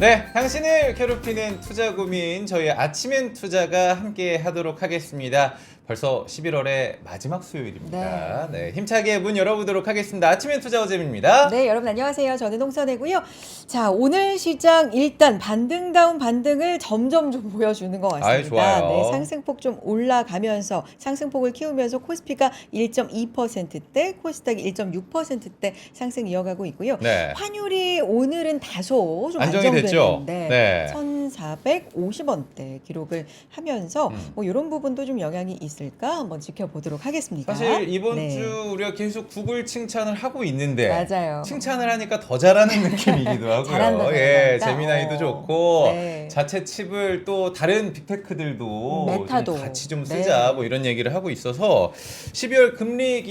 네, 당신을 괴롭히는 투자 고민 저희 아침엔 투자가 함께 하도록 하겠습니다. 벌써 11월의 마지막 수요일입니다. 네, 힘차게 문 열어보도록 하겠습니다. 아침엔 투자 어잼입니다. 네, 여러분 안녕하세요. 저는 홍선혜고요. 자, 오늘 시장 일단 반등다운 반등을 점점 좀 보여주는 것 같습니다. 아유, 좋아요. 네, 상승폭 좀 올라가면서 상승폭을 키우면서 코스피가 1.2%대, 코스닥이 1.6%대 상승 이어가고 있고요. 네. 환율이 오늘은 다소 좀 안정이 됐죠? 안정되는데 네. 1,450원대 기록을 하면서 뭐 이런 부분도 좀 영향이 있을까 한번 지켜보도록 하겠습니다. 사실 이번 네. 주 우리가 계속 구글 칭찬을 하고 있는데 맞아요. 칭찬을 하니까 더 잘하는 느낌이기도 하고요. 잘한다, 예, 잘한다. 제미나이도 좋고 네. 자체 칩을 또 다른 빅테크들도 메타도. 좀 같이 좀 쓰자 네. 뭐 이런 얘기를 하고 있어서 12월 금리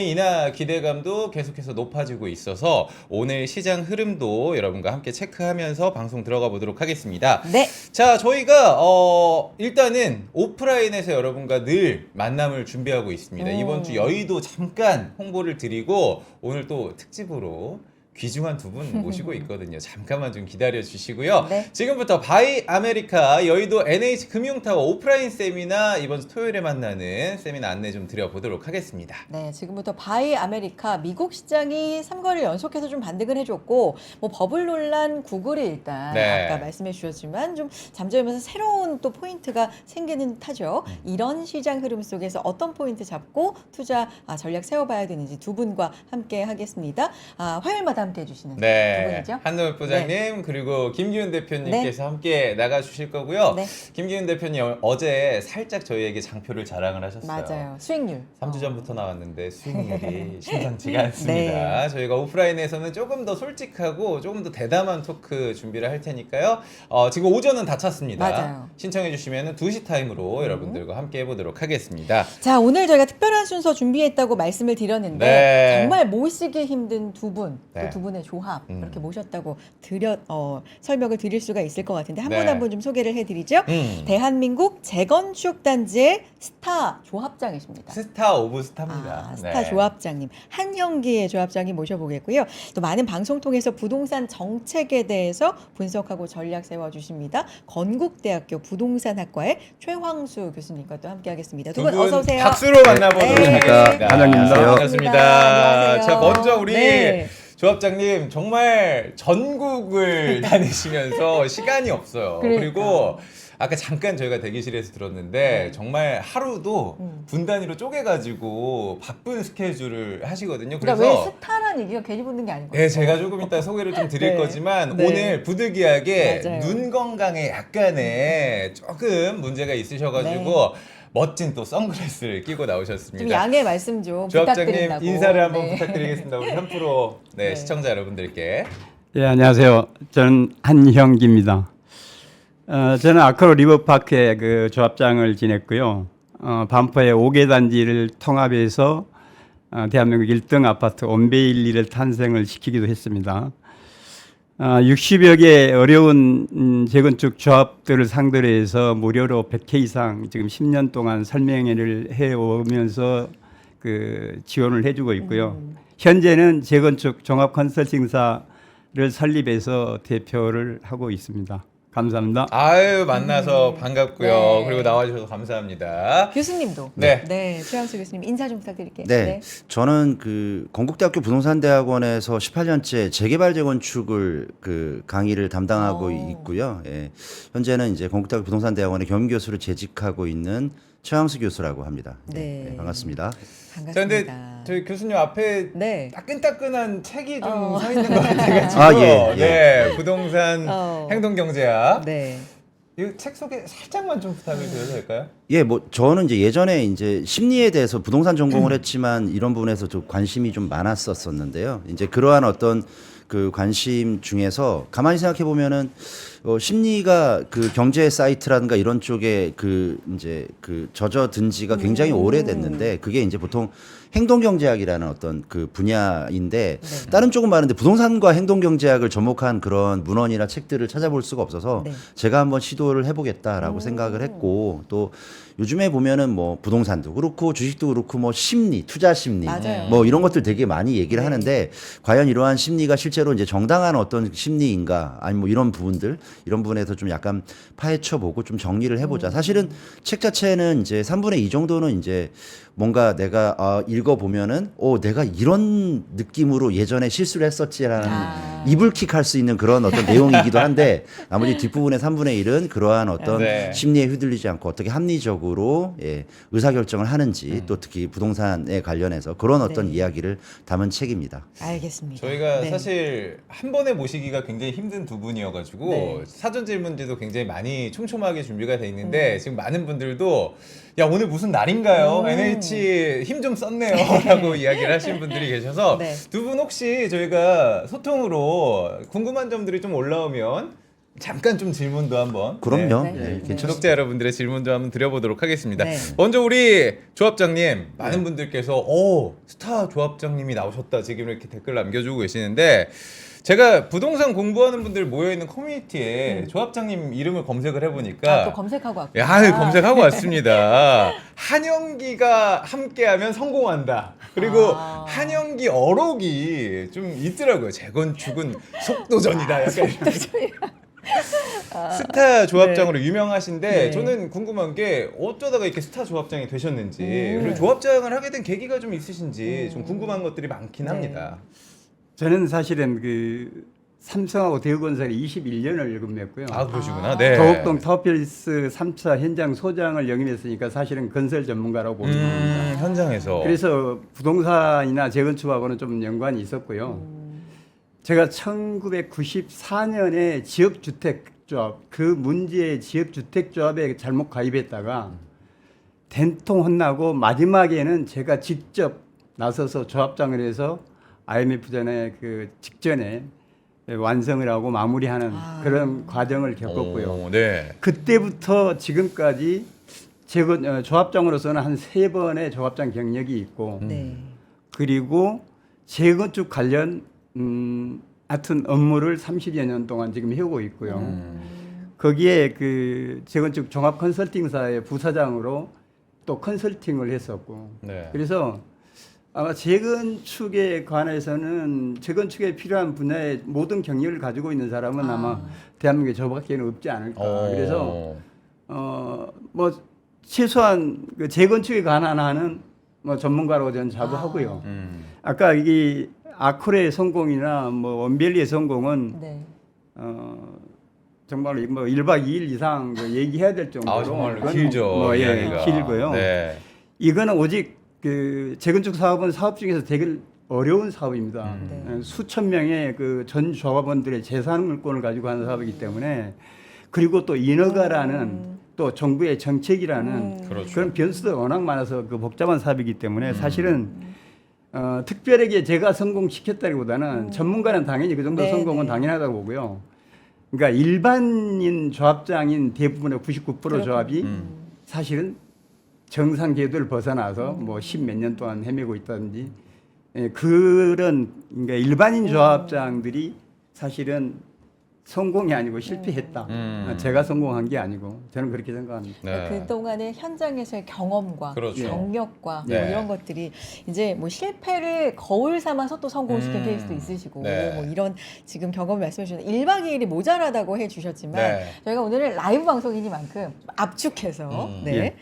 인하 기대감도 계속해서 높아지고 있어서 오늘 시장 흐름도 여러분과 함께 체크하면서 방송 들어가 보도록 하겠습니다. 네. 자, 저희가 일단은 오프라인에서 여러분과 늘 만남을 준비하고 있습니다. 이번 주 여의도 잠깐 홍보를 드리고 오늘 또 특집으로 귀중한 두 분 모시고 있거든요. 잠깐만 좀 기다려 주시고요. 네. 지금부터 바이 아메리카 여의도 NH 금융타워 오프라인 세미나 이번 주 토요일에 만나는 세미나 안내 좀 드려보도록 하겠습니다. 네, 지금부터 바이 아메리카 미국 시장이 3거래일 연속해서 좀 반등을 해줬고 뭐 버블 논란 구글이 일단 네. 아까 말씀해 주셨지만 좀 잠재우면서 새로운 또 포인트가 생기는 듯하죠. 이런 시장 흐름 속에서 어떤 포인트 잡고 투자 전략 세워봐야 되는지 두 분과 함께 하겠습니다. 화요일마다 함께 해주시는 두 분이죠. 한노을 부장님 그리고 김기훈 대표님께서 함께 나가주실 거고요. 네. 김기훈 대표님 어제 살짝 저희에게 장표를 자랑을 하셨어요. 맞아요. 수익률. 3주 전부터 나왔는데 수익률이 심상치가 않습니다. 네. 저희가 오프라인에서는 조금 더 솔직하고 조금 더 대담한 토크 준비를 할 테니까요. 지금 오전은 다 찼습니다. 맞아요. 신청해 주시면 2시 타임으로 여러분들과 함께 해보도록 하겠습니다. 자, 오늘 저희가 특별한 순서 준비했다고 말씀을 드렸는데 네. 정말 모시기 힘든 두 분, 네. 또 두 분의 조합 이렇게 모셨다고 설명을 드릴 수가 있을 것 같은데 한 분 네. 한 분 좀 소개를 해드리죠. 대한민국 재건축 단지의 스타 조합장이십니다. 스타 오브 스타입니다. 스타 네. 조합장님, 한형기의 조합장님 모셔보겠고요. 또 많은 방송 통해서 부동산 정책에 대해서 분석하고 전략 세워주십니다. 건국대학교 부동산학과의 최황수 교수님과 또 함께하겠습니다. 두 분 어서 오세요. 박수로 만나보도록 네. 하겠습니다. 한영입니다. 반갑습니다. 안녕하세요. 자, 먼저 우리 네. 조합장님 정말 전국을 다니시면서 시간이 없어요. 그러니까. 그리고 아까 잠깐 저희가 대기실에서 들었는데 정말 하루도 분 단위로 쪼개가지고 바쁜 스케줄을 하시거든요. 그러니까 그래서 왜 스타라는 얘기가 괜히 붙는 게 아니고. 네, 제가 조금 이따 소개를 좀 드릴 네. 거지만 네. 오늘 부득이하게 맞아요. 눈 건강에 약간의 조금 문제가 있으셔가지고 네. 멋진 또 선글라스를 끼고 좀 나오셨습니다. 양해 말씀 좀 조합장님 부탁드린다고. 인사를 한번 네. 부탁드리겠습니다. 우리 3프로 네. 시청자 여러분들께. 예, 안녕하세요. 저는 한형기입니다. 저는 아크로 리버파크의 그 조합장을 지냈고요. 반포의 5개 단지를 통합해서 대한민국 1등 아파트 온베일리를 탄생을 시키기도 했습니다. 60여 개 어려운 재건축 조합들을 상대로 해서 무료로 100회 이상 지금 10년 동안 설명회를 해오면서 그 지원을 해주고 있고요. 현재는 재건축 종합 컨설팅사를 설립해서 대표를 하고 있습니다. 감사합니다. 아유 만나서 반갑고요. 네. 그리고 나와주셔서 감사합니다. 교수님도. 네. 네, 최황수 교수님 인사 좀 부탁드릴게요. 네, 저는 그 건국대학교 부동산대학원에서 18년째 재개발 재건축을 그 강의를 담당하고 있고요. 예, 현재는 이제 건국대학교 부동산대학원의 겸임교수를 재직하고 있는 최황수 교수라고 합니다. 네. 네, 반갑습니다. 반갑습니다. 자, 근데 저희 교수님 앞에 네. 따끈따끈한 책이 좀 서 있는 것 같아가지고 아, 예, 예. 네, 부동산 어. 행동경제학 네. 이 책 소개 살짝만 좀 부탁을 드려도 될까요? 예, 뭐 저는 이제 예전에 이제 심리에 대해서 부동산 전공을 했지만 이런 부분에서 좀 관심이 좀 많았었는데요. 이제 그러한 어떤 그 관심 중에서 가만히 생각해 보면은 심리가 그 경제 사이트라든가 이런 쪽에 그 이제 그 젖어든 지가 굉장히 오래됐는데 그게 이제 보통 행동경제학이라는 어떤 그 분야인데 다른 쪽은 많은데 부동산과 행동경제학을 접목한 그런 문헌이나 책들을 찾아볼 수가 없어서 네. 제가 한번 시도를 해보겠다라고 생각을 했고 또 요즘에 보면은 뭐 부동산도 그렇고 주식도 그렇고 뭐 심리, 투자 심리 맞아요. 뭐 이런 것들 되게 많이 얘기를 하는데 과연 이러한 심리가 실제 실제로 이제 정당한 어떤 심리인가 아니면 뭐 이런 부분에서 좀 약간 파헤쳐보고 좀 정리를 해보자. 사실은 책 자체는 이제 3분의 2 정도는 이제 뭔가 내가 읽어보면은 내가 이런 느낌으로 예전에 실수를 했었지라는 이불킥할 수 있는 그런 어떤 내용이기도 한데 나머지 뒷부분의 3분의 1은 그러한 어떤 네. 심리에 휘둘리지 않고 어떻게 합리적으로 의사결정을 하는지 또 특히 부동산에 관련해서 그런 어떤 네. 이야기를 담은 책입니다. 알겠습니다. 저희가 네. 사실 한 번에 모시기가 굉장히 힘든 두 분이어가지고 네. 사전 질문지도 굉장히 많이 촘촘하게 준비가 돼 있는데 지금 많은 분들도 야 오늘 무슨 날인가요? NH 힘 좀 썼네요 라고 이야기를 하시는 분들이 계셔서 네. 두 분 혹시 저희가 소통으로 궁금한 점들이 좀 올라오면 잠깐 좀 질문도 한번 그럼요. 네. 예, 네. 괜찮습니다. 구독자 여러분들의 질문도 한번 드려보도록 하겠습니다. 네. 먼저 우리 조합장님 많은 분들께서 스타 조합장님이 나오셨다 지금 이렇게 댓글 남겨주고 계시는데 제가 부동산 공부하는 분들 모여있는 커뮤니티에 조합장님 이름을 검색을 해보니까 또 검색하고 왔고. 검색하고 왔습니다. 한영기가 함께하면 성공한다. 그리고 한영기 어록이 좀 있더라고요. 재건축은 속도전이다. 약간 이런. 스타 조합장으로 유명하신데 네. 저는 궁금한 게 어쩌다가 이렇게 스타 조합장이 되셨는지 그리고 조합장을 하게 된 계기가 좀 있으신지 좀 궁금한 것들이 많긴 네. 합니다. 저는 사실은 그 삼성하고 대우건설에 21년을 근무했고요. 그러시구나. 네. 도곡동 타워필스 3차 현장 소장을 역임했으니까 사실은 건설 전문가라고 보는 겁니다. 현장에서. 그래서 부동산이나 재건축하고는 좀 연관이 있었고요. 제가 1994년에 지역주택조합, 그 문제의 지역주택조합에 잘못 가입했다가 된통 혼나고 마지막에는 제가 직접 나서서 조합장을 해서 IMF 전에 그 직전에 완성을 하고 마무리하는 그런 과정을 겪었고요. 네. 그때부터 지금까지 조합장으로서는 한 3번의 조합장 경력이 있고 네. 그리고 재건축 관련 하여튼 업무를 30여 년 동안 지금 해오고 있고요. 거기에 그 재건축 종합 컨설팅사의 부사장으로 또 컨설팅을 했었고 네. 그래서 아마 재건축에 관해서는 재건축에 필요한 분야의 모든 경력을 가지고 있는 사람은 아마 대한민국에 저밖에는 없지 않을까. 그래서 뭐 최소한 그 재건축에 관한 하는 뭐 전문가라고 저는 자부하고요. 아까 이게 아코레의 성공이나 뭐 원벨리의 성공은 네. 정말 뭐 1박 2일 이상 그 얘기해야 될 정도로 정말로 그건 길죠. 뭐 이야기가. 길고요. 네. 이거는 오직 그 재건축 사업은 사업 중에서 되게 어려운 사업입니다. 네. 수천 명의 그 전 조합원들의 재산물권을 가지고 하는 사업이기 때문에 그리고 또 인허가라는 또 정부의 정책이라는 그렇죠. 그런 변수도 워낙 많아서 그 복잡한 사업이기 때문에 사실은 특별하게 제가 성공시켰다기보다는 전문가는 당연히 그 정도 네, 성공은 네. 당연하다고 보고요. 그러니까 일반인 조합장인 대부분의 99% 조합이 사실은 정상 궤도를 벗어나서 뭐 10몇 년 동안 헤매고 있다든지 그런 그러니까 일반인 조합장들이 사실은 성공이 아니고 실패했다. 제가 성공한 게 아니고 저는 그렇게 생각합니다. 네. 그동안의 현장에서의 경험과 그렇죠. 경력과 네. 뭐 이런 것들이 이제 뭐 실패를 거울 삼아서 또 성공시킨 케이스도 있으시고 네. 뭐 이런 지금 경험 말씀해 주셨는데 1박 2일이 모자라다고 해주셨지만 네. 저희가 오늘은 라이브 방송이니만큼 압축해서 네. 예.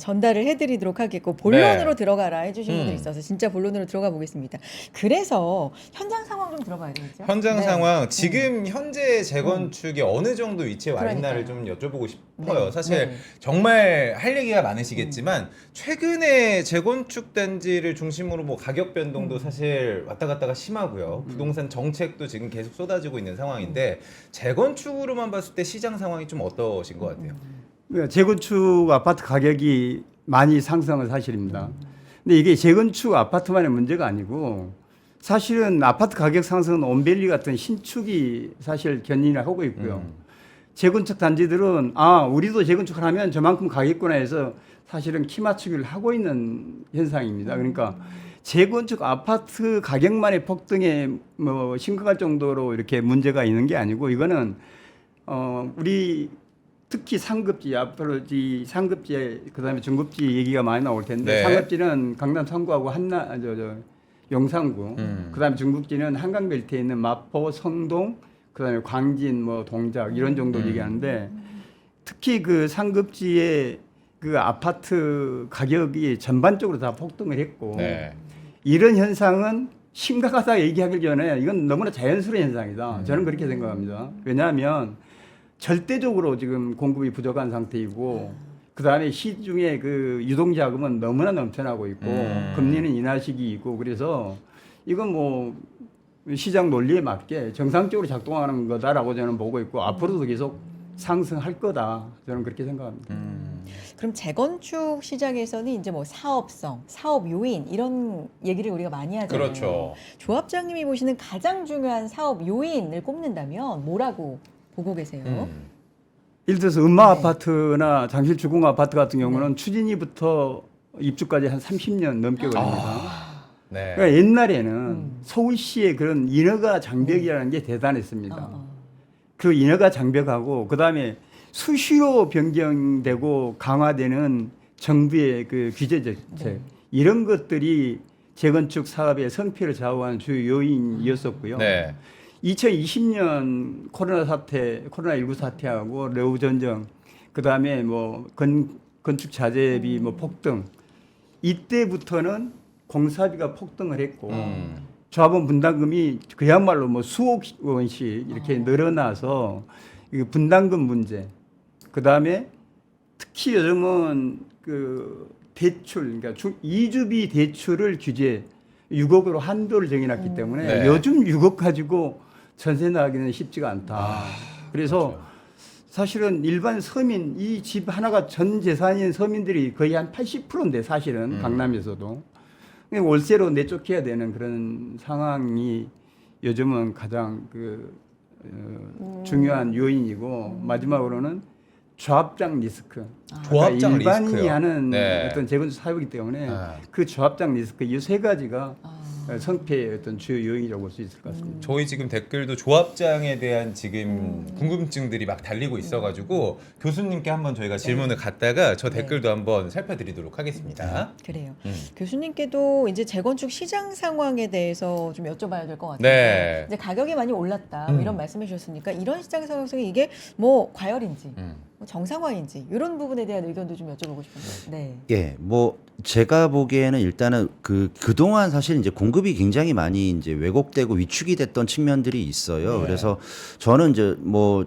전달을 해드리도록 하겠고 본론으로 네. 들어가라 해주신 분들이 있어서 진짜 본론으로 들어가 보겠습니다. 그래서 현장 상황 좀 들어봐야 되겠죠? 현장 네. 상황 지금 현재 재건축이 어느 정도 위치에 와 있나를 좀 여쭤보고 싶어요. 네. 사실 네. 정말 할 얘기가 많으시겠지만 최근에 재건축 단지를 중심으로 뭐 가격 변동도 사실 왔다 갔다가 심하고요. 부동산 정책도 지금 계속 쏟아지고 있는 상황인데 재건축으로만 봤을 때 시장 상황이 좀 어떠신 것 같아요? 그러니까 재건축 아파트 가격이 많이 상승한 사실입니다. 근데 이게 재건축 아파트만의 문제가 아니고 사실은 아파트 가격 상승은 온밸리 같은 신축이 사실 견인을 하고 있고요. 재건축 단지들은 우리도 재건축을 하면 저만큼 가겠구나 해서 사실은 키 맞추기를 하고 있는 현상입니다. 그러니까 재건축 아파트 가격만의 폭등에 뭐 심각할 정도로 이렇게 문제가 있는 게 아니고 이거는 우리 특히 상급지 앞으로 이 상급지 그다음에 중급지 얘기가 많이 나올 텐데 네. 상급지는 강남 3구하고 한남 용산구, 그다음에 중국지는 한강 벨트에 있는 마포, 성동, 그다음에 광진, 뭐 동작 이런 정도 얘기하는데 특히 그 상급지의 그 아파트 가격이 전반적으로 다 폭등을 했고 네. 이런 현상은 심각하다 얘기하기 전에 이건 너무나 자연스러운 현상이다. 저는 그렇게 생각합니다. 왜냐하면 절대적으로 지금 공급이 부족한 상태이고 그다음에 시중에 그 유동자금은 너무나 넘쳐나고 있고 금리는 인하 시기이고 그래서 이건 뭐 시장 논리에 맞게 정상적으로 작동하는 거다라고 저는 보고 있고 앞으로도 계속 상승할 거다. 저는 그렇게 생각합니다. 그럼 재건축 시장에서는 이제 뭐 사업성, 사업 요인 이런 얘기를 우리가 많이 하잖아요. 그렇죠. 조합장님이 보시는 가장 중요한 사업 요인을 꼽는다면 뭐라고 보고 계세요? 예를 들어서 음마 네. 아파트나 장실 주공 아파트 같은 경우는 추진위부터 입주까지 한 30년 넘게 걸립니다. 네. 그러니까 옛날에는 서울시의 그런 인허가 장벽이라는 게 대단했습니다. 그 인허가 장벽하고 그다음에 수시로 변경되고 강화되는 정부의 그 규제 정책 이런 것들이 재건축 사업의 성패를 좌우한 주요 요인이었었고요. 네. 2020년 코로나19 사태하고 레우 전쟁, 그다음에 뭐 건축 자재비 뭐 폭등 이때부터는 공사비가 폭등을 했고 조합원 분담금이 그야말로 뭐 수억 원씩 이렇게 늘어나서 이 분담금 문제, 그다음에 특히 요즘은 그 대출, 그러니까 이주비 대출을 규제 6억으로 한도를 정해놨기 때문에 네. 요즘 6억 가지고 전세 나기는 쉽지가 않다. 그래서 그렇죠. 사실은 일반 서민 이 집 하나가 전 재산인 서민들이 거의 한 80%인데 사실은 강남에서도 그냥 월세로 내쫓겨야 되는 그런 상황이 요즘은 가장 중요한 요인이고 마지막으로는 조합장 리스크. 조합장 그러니까 일반인이 리스크요? 하는 네. 어떤 재건축 사업이기 때문에 아. 그 조합장 리스크 이 세 가지가 성패의 어떤 주요 요인이라고 볼 수 있을 것 같습니다. 저희 지금 댓글도 조합장에 대한 지금 궁금증들이 막 달리고 있어가지고 교수님께 한번 저희가 질문을 갖다가 저 댓글도 한번 살펴드리도록 하겠습니다. 그래요. 교수님께도 이제 재건축 시장 상황에 대해서 좀 여쭤봐야 될 것 같아요. 네. 이제 가격이 많이 올랐다 뭐 이런 말씀해 주셨으니까 이런 시장 상황 속에 이게 뭐 과열인지 뭐 정상화인지 이런 부분에 대한 의견도 좀 여쭤보고 싶은데. 네. 예, 뭐 제가 보기에는 일단은 그동안 사실 이제 공급이 굉장히 많이 이제 왜곡되고 위축이 됐던 측면들이 있어요. 네. 그래서 저는 이제 뭐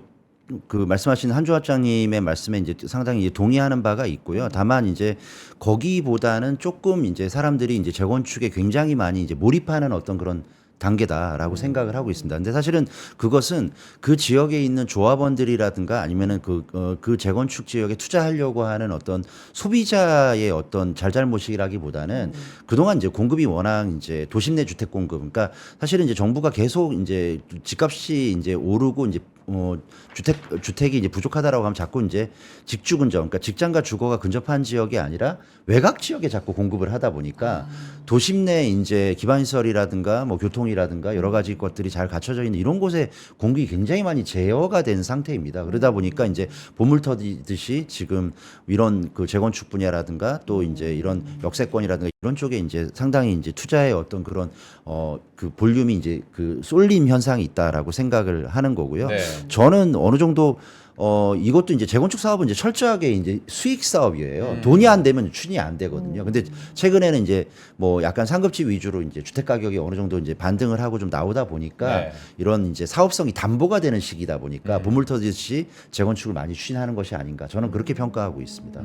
그 말씀하신 한조합장님의 말씀에 이제 상당히 이제 동의하는 바가 있고요. 다만 이제 거기보다는 조금 이제 사람들이 이제 재건축에 굉장히 많이 이제 몰입하는 어떤 그런 단계다라고 생각을 하고 있습니다. 근데 사실은 그것은 그 지역에 있는 조합원들이라든가 아니면은 그 재건축 지역에 투자하려고 하는 어떤 소비자의 어떤 잘잘못이라기보다는 그동안 이제 공급이 워낙 이제 도심 내 주택 공급, 그러니까 사실은 이제 정부가 계속 이제 집값이 이제 오르고 이제 주택이 이제 부족하다라고 하면 자꾸 이제 직주근접, 그러니까 직장과 주거가 근접한 지역이 아니라 외곽 지역에 자꾸 공급을 하다 보니까 도심 내 이제 기반시설이라든가 뭐 교통이라든가 여러 가지 것들이 잘 갖춰져 있는 이런 곳에 공급이 굉장히 많이 제어가 된 상태입니다. 그러다 보니까 이제 보물 터지듯이 지금 이런 그 재건축 분야라든가 또 이제 이런 역세권이라든가 이런 쪽에 이제 상당히 이제 투자의 어떤 그런 그 볼륨이 이제 그 쏠림 현상이 있다라고 생각을 하는 거고요. 네. 저는 어느 정도 이것도 이제 재건축 사업은 이제 철저하게 이제 수익 사업이에요. 돈이 안 되면 추진이 안 되거든요. 근데 최근에는 이제 뭐 약간 상급지 위주로 이제 주택 가격이 어느 정도 이제 반등을 하고 좀 나오다 보니까 네. 이런 이제 사업성이 담보가 되는 시기다 보니까 보물 터지듯이 재건축을 많이 추진하는 것이 아닌가. 저는 그렇게 평가하고 있습니다.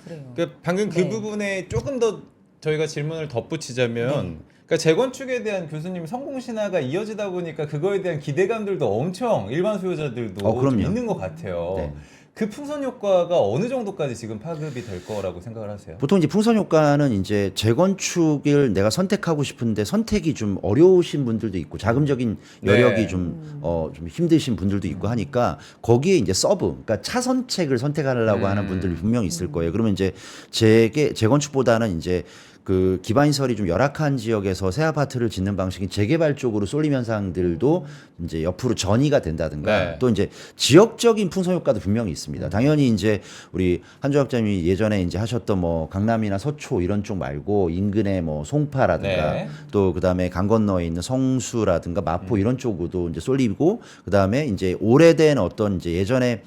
그래요. 그러니까 방금 그 네. 부분에 조금 더 저희가 질문을 덧붙이자면 그러니까 재건축에 대한 교수님 성공 신화가 이어지다 보니까 그거에 대한 기대감들도 엄청 일반 수요자들도 좀 그럼요. 있는 것 같아요. 네. 그 풍선 효과가 어느 정도까지 지금 파급이 될 거라고 생각을 하세요? 보통 이제 풍선 효과는 이제 재건축을 내가 선택하고 싶은데 선택이 좀 어려우신 분들도 있고 자금적인 여력이 네. 좀 힘드신 분들도 있고 하니까 거기에 이제 그러니까 차선책을 선택하려고 하는 분들이 분명히 있을 거예요. 그러면 이제 재건축보다는 이제 그 기반 시설이 좀 열악한 지역에서 새 아파트를 짓는 방식인 재개발 쪽으로 쏠림 현상들도 이제 옆으로 전이가 된다든가 네. 또 이제 지역적인 풍선 효과도 분명히 있습니다. 당연히 이제 우리 한조합장님이 예전에 이제 하셨던 뭐 강남이나 서초 이런 쪽 말고 인근의 뭐 송파라든가 네. 또 그다음에 강 건너에 있는 성수라든가 마포 이런 쪽으로도 이제 쏠리고 그다음에 이제 오래된 어떤 이제 예전에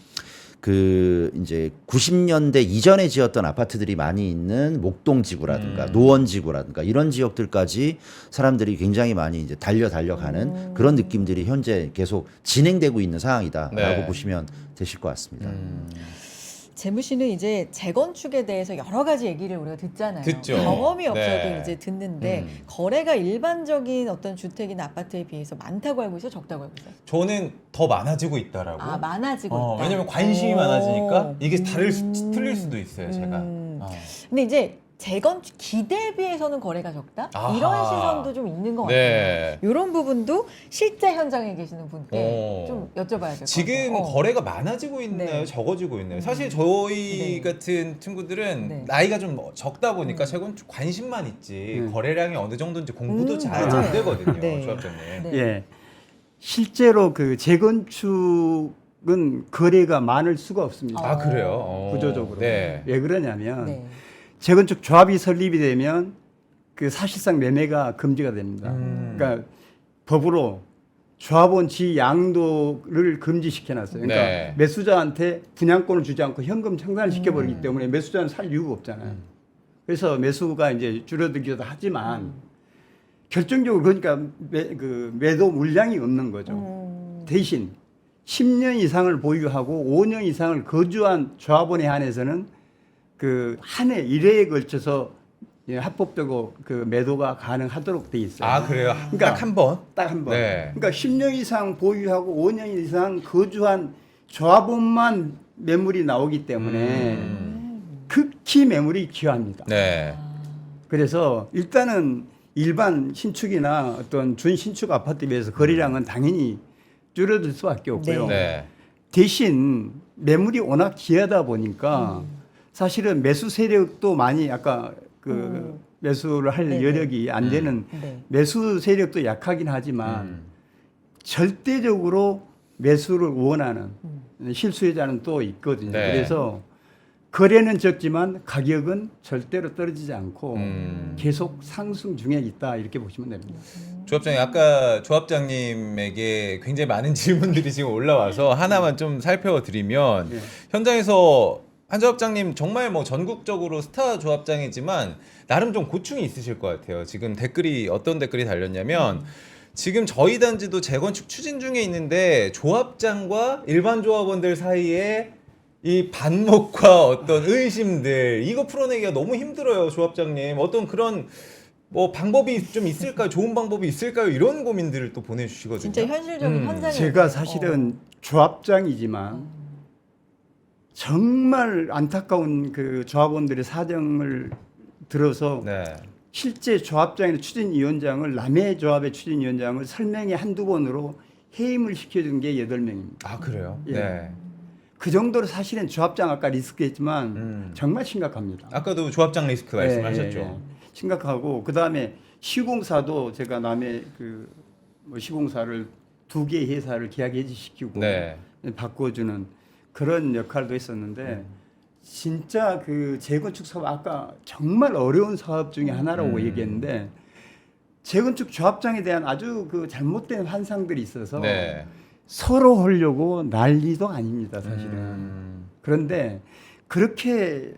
그 이제 90년대 이전에 지었던 아파트들이 많이 있는 목동 지구라든가 노원 지구라든가 이런 지역들까지 사람들이 굉장히 많이 이제 달려가는 그런 느낌들이 현재 계속 진행되고 있는 상황이다라고 네. 보시면 되실 것 같습니다. 재무 씨는 이제 재건축에 대해서 여러 가지 얘기를 우리가 듣잖아요. 듣죠. 경험이 없어도 네. 이제 듣는데 거래가 일반적인 어떤 주택이나 아파트에 비해서 많다고 알고 있어요, 적다고 알고 있어요? 저는 더 많아지고 있다라고. 아, 많아지고 있다. 왜냐면 관심이 오. 많아지니까 이게 틀릴 수도 있어요, 제가. 근데 이제 재건축 기대비해서는 거래가 적다? 아하. 이런 시선도 좀 있는 것 같아요. 네. 이런 부분도 실제 현장에 계시는 분께 어. 좀 여쭤봐야 될 것 같아요. 지금 거래가 많아지고 있나요? 네. 적어지고 있나요? 사실 저희 네. 같은 친구들은 네. 나이가 좀 적다 보니까 재건축 관심만 있지 거래량이 어느 정도인지 공부도 잘 맞아요. 안 되거든요, 네. 조합장님. 네. 예. 실제로 그 재건축은 거래가 많을 수가 없습니다. 아 그래요? 어. 구조적으로. 네. 왜 그러냐면 네. 재건축 조합이 설립이 되면 그 사실상 매매가 금지가 됩니다. 그러니까 법으로 조합원 지 양도를 금지시켜놨어요. 그러니까 네. 매수자한테 분양권을 주지 않고 현금 청산을 시켜버리기 때문에 매수자는 살 이유가 없잖아요. 그래서 매수가 이제 줄어들기도 하지만 결정적으로 그러니까 매도 물량이 없는 거죠. 대신 10년 이상을 보유하고 5년 이상을 거주한 조합원에 한해서는 그 한 해 1회에 걸쳐서 예, 합법적으로 그 매도가 가능하도록 돼 있어요. 아 그래요? 그러니까 딱 한 번? 딱 한 번. 네. 그러니까 10년 이상 보유하고 5년 이상 거주한 조합원만 매물이 나오기 때문에 극히 매물이 귀합니다. 네. 그래서 일단은 일반 신축이나 어떤 준신축 아파트에 비해서 거래량은 당연히 줄어들 수밖에 없고요. 네. 대신 매물이 워낙 귀하다 보니까 사실은 매수 세력도 많이 아까 그 매수를 할 네네. 여력이 안 되는 네. 매수 세력도 약하긴 하지만 절대적으로 매수를 원하는 실수요자는 또 있거든요. 네. 그래서 거래는 적지만 가격은 절대로 떨어지지 않고 계속 상승 중에 있다 이렇게 보시면 됩니다. 조합장님 아까 조합장님에게 굉장히 많은 질문들이 지금 올라와서 하나만 좀 살펴드리면 네. 현장에서 한 조합장님 정말 뭐 전국적으로 스타 조합장이지만 나름 좀 고충이 있으실 것 같아요. 지금 댓글이 어떤 댓글이 달렸냐면 지금 저희 단지도 재건축 추진 중에 있는데 조합장과 일반 조합원들 사이에 이 반목과 어떤 의심들 이거 풀어내기가 너무 힘들어요, 조합장님. 어떤 그런 뭐 방법이 좀 있을까요? 좋은 방법이 있을까요? 이런 고민들을 또 보내주시거든요. 진짜 현실적인 현장에 제가 사실은 조합장이지만 정말 안타까운 그 조합원들의 사정을 들어서 네. 실제 조합장이나 추진위원장을 남의 조합의 추진위원장을 설명회 한두 번으로 해임을 시켜준 게 8명입니다. 아 그래요? 예. 네. 그 정도로 사실은 조합장 아까 리스크했지만 정말 심각합니다. 아까도 조합장 리스크 말씀하셨죠. 예, 예. 심각하고 그다음에 시공사도 제가 남의 뭐 시공사를 2개의 회사를 계약 해지시키고 네. 바꿔주는 그런 역할도 했었는데 진짜 그 재건축 사업 아까 정말 어려운 사업 중에 하나라고 얘기했는데 재건축 조합장에 대한 아주 그 잘못된 환상들이 있어서 네. 서로 하려고 난리도 아닙니다 사실은. 그런데 그렇게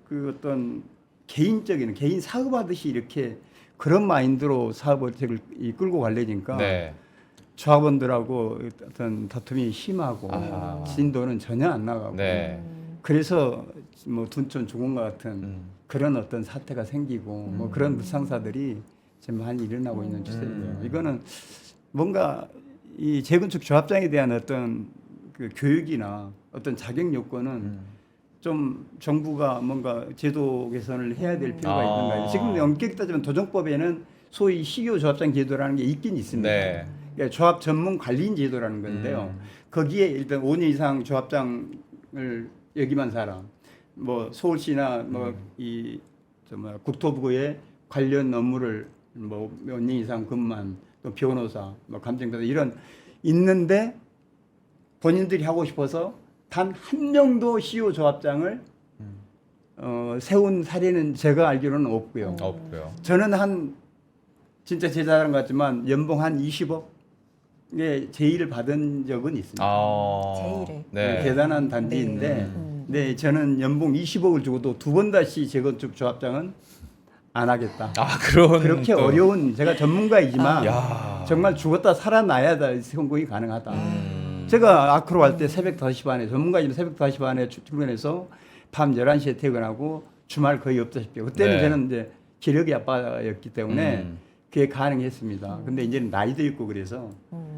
그 어떤 개인적인 개인 사업하듯이 이렇게 그런 마인드로 사업을 이끌고 가려니까 네. 조합원들하고 어떤 다툼이 심하고 아하. 진도는 전혀 안 나가고 네. 그래서 뭐 둔촌 죽음과 같은 그런 어떤 사태가 생기고 뭐 그런 불상사들이 지금 많이 일어나고 있는 추세예요. 이거는 뭔가 이 재건축 조합장에 대한 어떤 그 교육이나 어떤 자격 요건은 좀 정부가 뭔가 제도 개선을 해야 될 필요가 있는 거예요. 지금 엄격히 따지면 도정법에는 소위 식유 조합장 제도라는 게 있긴 있습니다. 네. 그러니까 조합 전문 관리인 제도라는 건데요. 거기에 일단 5년 이상 조합장을 역임한 사람, 뭐 서울시나 뭐 이 국토부의 관련 업무를 뭐 몇 년 이상 근무한 또 변호사, 뭐 감정교사 이런 있는데 본인들이 하고 싶어서 단 한 명도 CEO 조합장을 세운 사례는 제가 알기로는 없고요. 없고요. 저는 한 진짜 제 자랑 같지만 연봉 한 20억의 제의를 받은 적은 있습니다. 제의를. 네. 대단한 단지인데, 네, 저는 연봉 20억을 주고도 두 번 다시 재건축 조합장은 안 하겠다. 그런 그렇게 또. 어려운 제가 전문가이지만 야. 정말 죽었다 살아나야 성공이 가능하다. 제가 아크로 갈 때 새벽 5시 반에 전문가이지만 새벽 5시 반에 출근해서 밤 11시에 퇴근하고 주말 거의 없다시피. 그때는 네. 저는 이제 기력이 아빠였기 때문에 음. 그게 가능했습니다. 근데 이제는 나이도 있고 그래서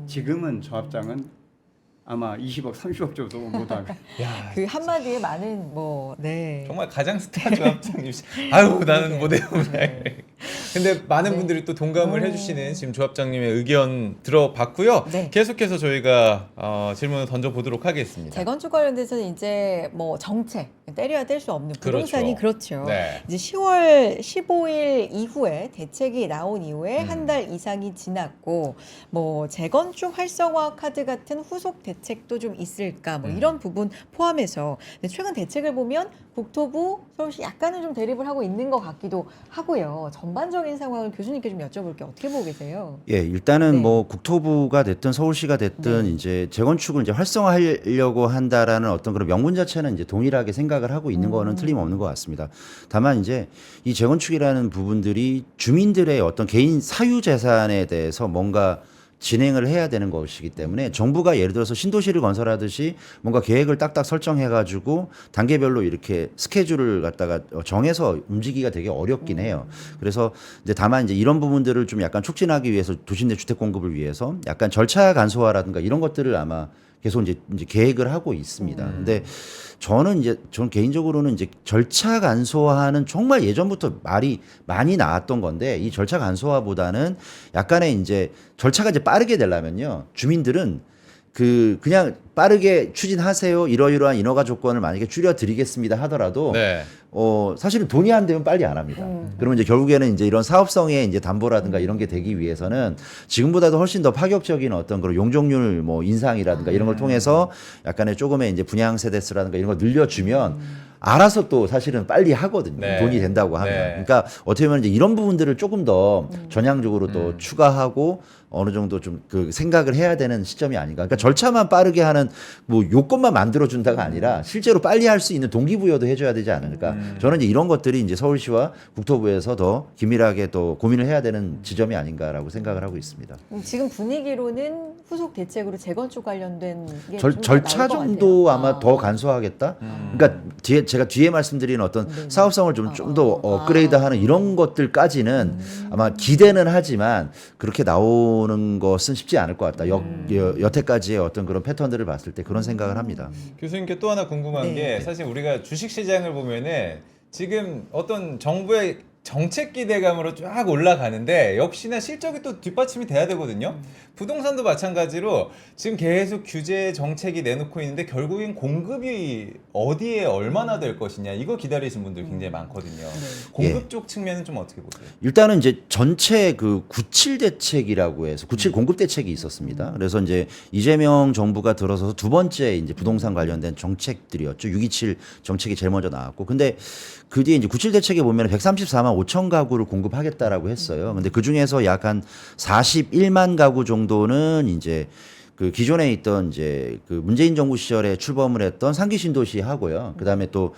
지금은 조합장은 아마 20억, 30억 줘도 못하고. 야, 그 한마디에 많은 네. 정말 가장 스타 조합장님. 아유, 나는 못 해요. 네. 근데 많은 네. 분들이 또 동감을 해주시는 지금 조합장님의 의견 들어봤고요. 네. 계속해서 저희가 질문을 던져보도록 하겠습니다. 재건축 관련돼서는 이제 뭐 정책 때려야 뗄 수 없는 부동산이 그렇죠. 네. 이제 10월 15일 이후에 대책이 나온 이후에 한 달 이상이 지났고 뭐 재건축 활성화 카드 같은 후속 대책도 좀 있을까 뭐 이런 부분 포함해서 근데 최근 대책을 보면 국토부, 서울시 약간은 좀 대립을 하고 있는 것 같기도 하고요. 전반적인 상황을 교수님께 좀 여쭤볼게요. 어떻게 보고 계세요? 예, 일단은 네. 뭐 국토부가 됐든 서울시가 됐든 네. 이제 재건축을 이제 활성화하려고 한다라는 어떤 그런 명분 자체는 이제 동일하게 생각을 하고 있는 거는 틀림없는 것 같습니다. 다만 이제 이 재건축이라는 부분들이 주민들의 어떤 개인 사유 재산에 대해서 뭔가 진행을 해야 되는 것이기 때문에 정부가 예를 들어서 신도시를 건설하듯이 뭔가 계획을 딱딱 설정해가지고 단계별로 이렇게 스케줄을 갖다가 정해서 움직이기가 되게 어렵긴 해요. 그래서 이제 다만 이제 이런 부분들을 좀 약간 촉진하기 위해서 도심내 주택 공급을 위해서 약간 절차 간소화라든가 이런 것들을 아마 계속 이제 계획을 하고 있습니다. 근데 저는 개인적으로는 이제 절차 간소화는 정말 예전부터 말이 많이 나왔던 건데 이 절차 간소화보다는 약간의 이제 절차가 이제 빠르게 되려면요. 주민들은 그냥 빠르게 추진하세요. 이러이러한 인허가 조건을 만약에 줄여드리겠습니다 하더라도 네. 사실은 돈이 안 되면 빨리 안 합니다. 그러면 이제 결국에는 이제 이런 사업성의 이제 담보라든가 이런 게 되기 위해서는 지금보다도 훨씬 더 파격적인 어떤 그런 용적률 뭐 인상이라든가 이런 걸 통해서 약간의 조금의 이제 분양 세대수라든가 이런 걸 늘려주면 알아서 또 사실은 빨리 하거든요. 네. 돈이 된다고 하면. 네. 그러니까 어떻게 보면 이제 이런 부분들을 조금 더 전향적으로 또 추가하고 어느 정도 좀 그 생각을 해야 되는 시점이 아닌가. 그러니까 절차만 빠르게 하는 뭐 요건만 만들어 준다가 아니라 실제로 빨리 할 수 있는 동기부여도 해줘야 되지 않을까. 저는 이제 이런 것들이 이제 서울시와 국토부에서 더 긴밀하게 또 고민을 해야 되는 지점이 아닌가라고 생각을 하고 있습니다. 지금 분위기로는 후속 대책으로 재건축 관련된 게 절차 정도 아마 더 간소화하겠다. 그러니까 제가 뒤에 말씀드린 어떤 네. 사업성을 좀 더 업그레이드하는 이런 것들까지는 아마 기대는 하지만 그렇게 나오는 것은 쉽지 않을 것 같다. 여태까지의 어떤 그런 패턴들을 봤을 때 그런 생각을 합니다. 교수님께 또 하나 궁금한 네. 게 사실 우리가 주식시장을 보면은 지금 어떤 정부의 정책 기대감으로 쫙 올라가는데 역시나 실적이 또 뒷받침이 돼야 되거든요. 부동산도 마찬가지로 지금 계속 규제 정책이 내놓고 있는데 결국엔 공급이 어디에 얼마나 될 것이냐 이거 기다리시는 분들 굉장히 많거든요. 공급 쪽 측면은 좀 어떻게 보세요? 일단은 이제 전체 그 97 대책이라고 해서 97 공급 대책이 있었습니다. 그래서 이제 이재명 정부가 들어서서 두 번째 이제 부동산 관련된 정책들이었죠. 627 정책이 제일 먼저 나왔고. 근데 그 뒤에 이제 97 대책에 보면 134만 5천 가구를 공급하겠다라고 했어요. 근데 그 중에서 약 한 41만 가구 정도는 이제 그 기존에 있던 이제 그 문재인 정부 시절에 출범을 했던 상기 신도시 하고요. 그다음에 또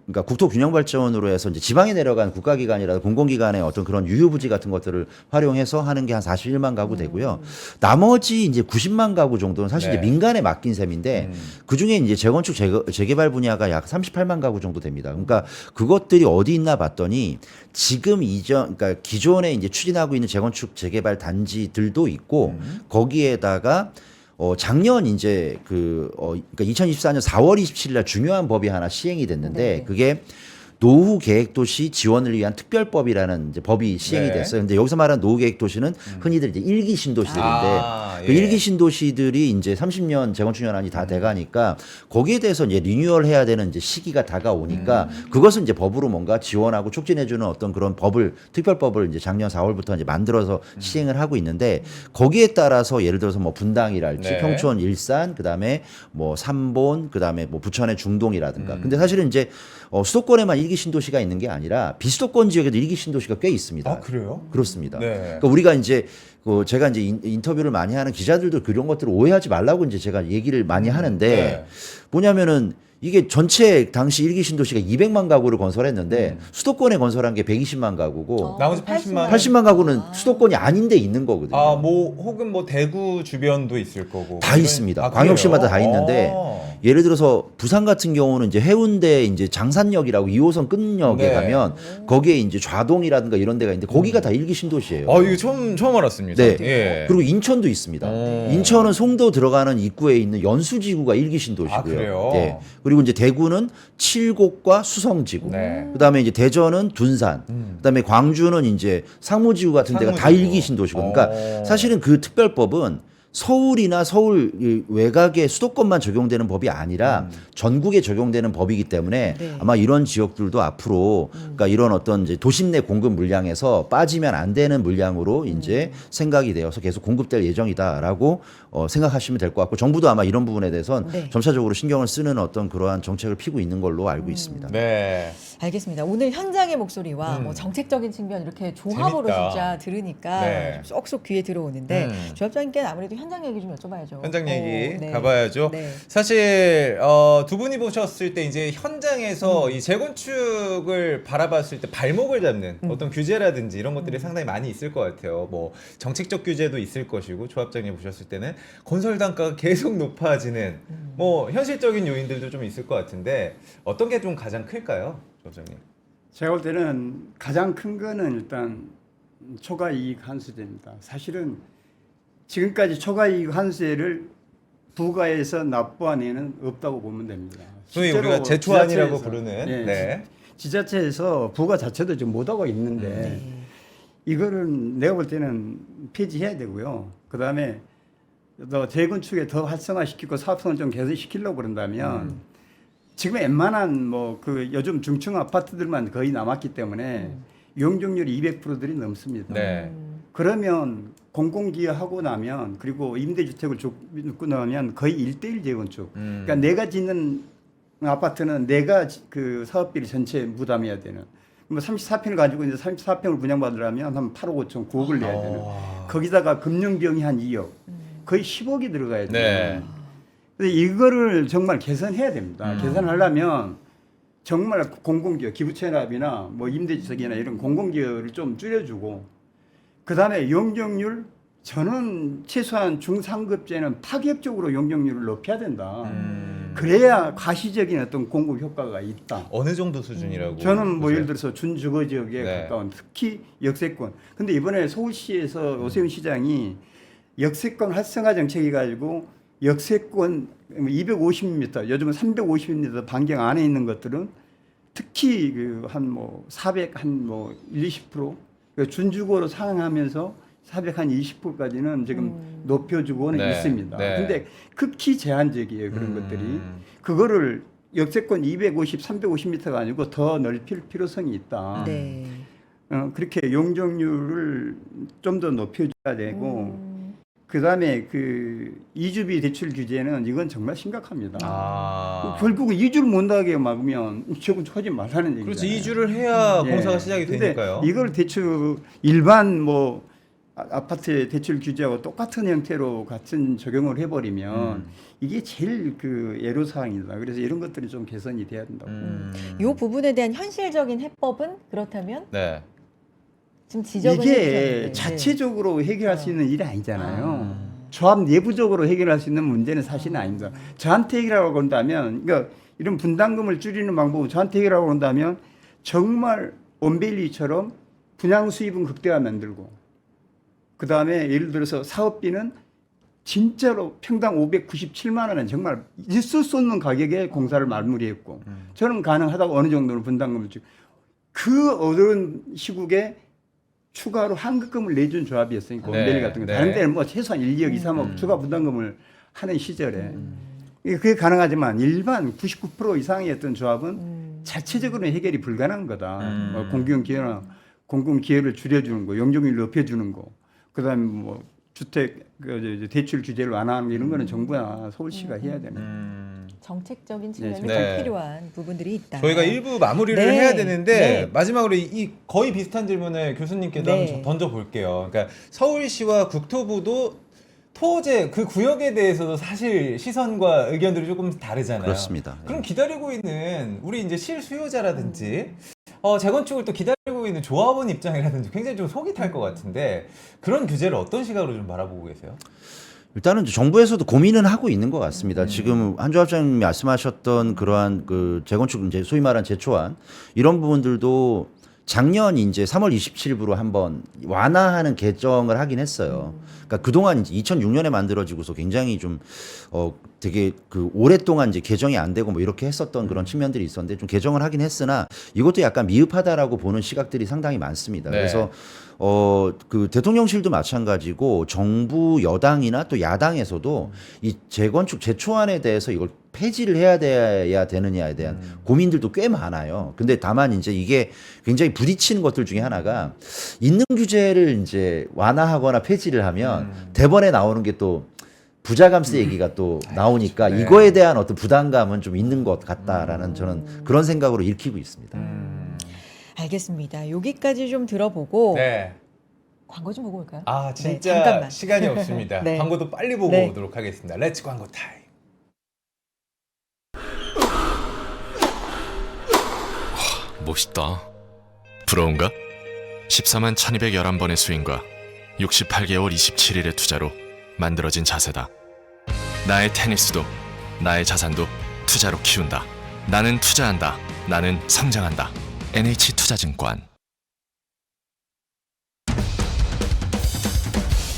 그러니까 국토균형발전으로 해서 이제 지방에 내려간 국가기관이라든가 공공기관의 어떤 그런 유휴부지 같은 것들을 활용해서 하는 게 한 41만 가구 되고요. 나머지 이제 90만 가구 정도는 사실 네. 이제 민간에 맡긴 셈인데 그 중에 이제 재건축 재개발 분야가 약 38만 가구 정도 됩니다. 그러니까 그것들이 어디 있나 봤더니 지금 그러니까 기존에 이제 추진하고 있는 재건축 재개발 단지들도 있고 거기에다가 작년 이제 그러니까 2024년 4월 27일 날 중요한 법이 하나 시행이 됐는데 네. 그게 노후 계획 도시 지원을 위한 특별법이라는 이제 법이 시행이 네. 됐어요. 근데 여기서 말하는 노후 계획 도시는 흔히들 이제 일기 신도시들인데 아, 그 예. 일기 신도시들이 이제 30년 재건축 연한이 다 돼가니까 거기에 대해서 이제 리뉴얼 해야 되는 이제 시기가 다가오니까 그것은 이제 법으로 뭔가 지원하고 촉진해주는 어떤 그런 법을 특별법을 이제 작년 4월부터 이제 만들어서 시행을 하고 있는데 거기에 따라서 예를 들어서 뭐 분당이랄지 네. 평촌 일산 그다음에 뭐 삼본 그다음에 뭐 부천의 중동이라든가 근데 사실은 이제 수도권에만 일기 신도시가 있는 게 아니라 비수도권 지역에도 일기 신도시가 꽤 있습니다. 아, 그래요? 그렇습니다. 네. 그러니까 우리가 이제 제가 이제 인터뷰를 많이 하는 기자들도 그런 것들을 오해하지 말라고 이제 제가 얘기를 많이 하는데 네. 뭐냐면은 이게 전체 당시 일기 신도시가 200만 가구를 건설했는데 수도권에 건설한 게 120만 가구고 나머지 80만. 80만 가구는 수도권이 아닌데 있는 거거든요. 아, 뭐 혹은 뭐 대구 주변도 있을 거고. 다 있습니다. 아, 광역시마다 그래요? 다 있는데 아. 예를 들어서 부산 같은 경우는 이제 해운대 이제 장산역이라고 2호선 끝역에 네. 가면 거기에 이제 좌동이라든가 이런 데가 있는데 거기가 다 일기 신도시예요. 아, 이거 처음 알았습니다. 네. 예. 그리고 인천도 있습니다. 인천은 송도 들어가는 입구에 있는 연수지구가 일기 신도시고요. 아, 그래요? 네. 그리고 이제 대구는 칠곡과 수성지구. 네. 그다음에 이제 대전은 둔산. 그다음에 광주는 이제 상무지구 같은 데가 다 상무지구. 일기 신도시고. 그러니까 어. 사실은 그 특별법은 서울이나 서울 이 외곽의 수도권만 적용되는 법이 아니라 전국에 적용되는 법이기 때문에 네. 아마 이런 지역들도 앞으로 그러니까 이런 어떤 이제 도심 내 공급 물량에서 빠지면 안 되는 물량으로 이제 생각이 되어서 계속 공급될 예정이다라고 생각하시면 될 것 같고 정부도 아마 이런 부분에 대해서는 네. 점차적으로 신경을 쓰는 어떤 그러한 정책을 피고 있는 걸로 알고 있습니다. 네. 알겠습니다. 오늘 현장의 목소리와 뭐 정책적인 측면 이렇게 조합으로 재밌다. 진짜 들으니까 네. 쏙쏙 귀에 들어오는데 조합장님께는 아무래도 현장 얘기 좀 여쭤봐야죠. 현장 얘기 네. 가봐야죠. 네. 사실 두 분이 보셨을 때 이제 현장에서 이 재건축을 바라봤을 때 발목을 잡는 어떤 규제라든지 이런 것들이 상당히 많이 있을 것 같아요. 뭐 정책적 규제도 있을 것이고 조합장님 보셨을 때는 건설 단가가 계속 높아지는 뭐 현실적인 요인들도 좀 있을 것 같은데 어떤 게 좀 가장 클까요, 조합장님? 제가 볼 때는 가장 큰 거는 일단 초과이익 환수제입니다. 사실은 지금까지 초과이익 환수제를 부가에서 납부한 애는 없다고 보면 됩니다. 소위 실제로 우리가 제초안이라고 지자체에서, 부르는. 예, 네. 지자체에서 부가 자체도 지금 못하고 있는데 이거는 내가 볼 때는 폐지해야 되고요. 그 다음에 더 재건축에 더 활성화시키고 사업성을 좀 개선시키려고 그런다면 지금 웬만한 뭐 그 요즘 중층 아파트들만 거의 남았기 때문에 용적률이 200%들이 넘습니다. 네. 그러면 공공기여하고 나면 그리고 임대주택을 줍고 나면 거의 1대1 재건축. 그러니까 내가 짓는 아파트는 내가 그 사업비를 전체 부담해야 되는. 뭐 34평을 가지고 이제 34평을 분양받으려면 한 8억 5천 9억을 내야 되는. 거기다가 금융비용이 한 2억. 거의 10억이 들어가야 돼요. 네. 근데 이거를 정말 개선해야 됩니다. 개선하려면 정말 공공기여, 기부채납이나 뭐 임대주택이나 이런 공공기여를 좀 줄여주고, 그 다음에 용적률, 저는 최소한 중상급제는 파격적으로 용적률을 높여야 된다. 그래야 가시적인 어떤 공급 효과가 있다. 어느 정도 수준이라고? 저는 뭐 보세요? 예를 들어서 준주거 지역에 네. 가까운 특히 역세권. 근데 이번에 서울시에서 오세훈 시장이 역세권 활성화 정책이 가지고 역세권 250m, 요즘은 350m 반경 안에 있는 것들은 특히 그 한 뭐 400 한 뭐 20% 준주거로 상향하면서 400 한 20%까지는 지금 높여주고는 네. 있습니다. 네. 근데 극히 제한적이에요 그런 것들이. 그거를 역세권 250, 350m가 아니고 더 넓힐 필요성이 있다. 네. 그렇게 용적률을 좀 더 높여줘야 되고, 그 다음에 그 이주비 대출 규제는 이건 정말 심각합니다. 아. 결국은 이주를 못하게 막으면 재건축하지 말라는 얘기죠. 그렇지, 이주를 해야 예. 공사가 시작이 근데 되니까요. 이걸 대출 일반 뭐 아파트 대출 규제하고 똑같은 형태로 같은 적용을 해버리면 이게 제일 그 애로사항이다. 그래서 이런 것들이 좀 개선이 돼야 된다고. 이 부분에 대한 현실적인 해법은 그렇다면 네. 지금 지적을 이게 해주셨는데, 자체적으로 해결할 수 있는 일이 아니잖아요. 조합 내부적으로 해결할 수 있는 문제는 사실은 아닙니다. 저한테 해결하라고 한다면, 그러니까 이런 분담금을 줄이는 방법은 저한테 해결하라고 한다면 정말 원밸리처럼 분양 수입은 극대화 만들고, 그 다음에 예를 들어서 사업비는 진짜로 평당 597만 원은 정말 있을 수 없는 가격에 공사를 마무리했고 저는 가능하다고 어느 정도는 분담금을 주고 그 어려운 시국에 추가로 환급금을 내준 조합이었으니까 네, 원벨리 같은 거 네. 다른 데는 뭐 최소한 1, 2억, 2, 3억 추가 분담금을 하는 시절에 그게 가능하지만 일반 99% 이상의 어떤 조합은 자체적으로는 해결이 불가능한 거다. 뭐 공공 기회를 줄여주는 거, 용적률을 높여주는 거, 그다음에 뭐 주택 대출 규제를 완화하는 거 이런 거는 정부나 서울시가 해야 되는. 정책적인 측면이 네. 좀 필요한 부분들이 있다. 저희가 일부 마무리를 네. 해야 되는데 네. 마지막으로 이 거의 비슷한 질문을 교수님께도 네. 한번 던져볼게요. 그러니까 서울시와 국토부도 토제 그 구역에 대해서도 사실 시선과 의견들이 조금 다르잖아요. 그렇습니다. 그럼 기다리고 있는 우리 이제 실수요자라든지 재건축을 또 기다리고 있는 조합원 입장이라든지 굉장히 좀 속이 탈 것 같은데 그런 규제를 어떤 시각으로 좀 바라보고 계세요? 일단은 정부에서도 고민은 하고 있는 것 같습니다. 지금 한 조합장님이 말씀하셨던 그러한 그 재건축 이제 소위 말한 재초안 이런 부분들도 작년 이제 3월 27일부로 한번 완화하는 개정을 하긴 했어요. 그러니까 그동안 이제 2006년에 만들어지고서 굉장히 좀 되게 그 오랫동안 이제 개정이 안 되고 뭐 이렇게 했었던 그런 측면들이 있었는데 좀 개정을 하긴 했으나 이것도 약간 미흡하다라고 보는 시각들이 상당히 많습니다. 네. 그래서 그 대통령실도 마찬가지고 정부 여당이나 또 야당에서도 이 재건축 재초안에 대해서 이걸 폐지를 해야 되느냐에 대한 고민들도 꽤 많아요. 근데 다만 이제 이게 굉장히 부딪히는 것들 중에 하나가 있는 규제를 이제 완화하거나 폐지를 하면 대번에 나오는 게 또 부자감세 얘기가 또 나오니까 네. 이거에 대한 어떤 부담감은 좀 있는 것 같다라는 저는 그런 생각으로 읽히고 있습니다. 알겠습니다. 여기까지 좀 들어보고 네. 광고 좀 보고 올까요? 아 네, 진짜 잠깐만. 시간이 없습니다. 네. 광고도 빨리 보고 네. 오도록 하겠습니다. 렛츠 광고 타임. 멋있다. 부러운가? 14만 1211번의 스윙과 68개월 27일의 투자로 만들어진 자세다. 나의 테니스도 나의 자산도 투자로 키운다. 나는 투자한다. 나는 성장한다. NH투자증권.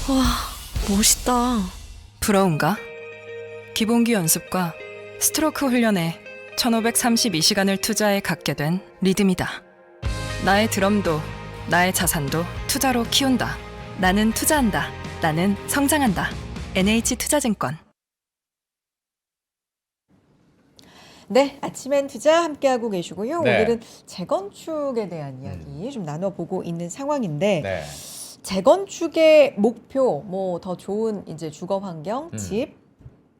와, 멋있다. 부러운가? 기본기 연습과 스트로크 훈련에 1532시간을 투자해 갖게 된 리듬이다. 나의 드럼도 나의 자산도 투자로 키운다. 나는 투자한다. 나는 성장한다. NH투자증권. 네, 아침엔 투자 함께하고 계시고요. 네. 오늘은 재건축에 대한 이야기 좀 나눠보고 있는 상황인데 네. 재건축의 목표, 뭐 더 좋은 이제 주거 환경, 음. 집,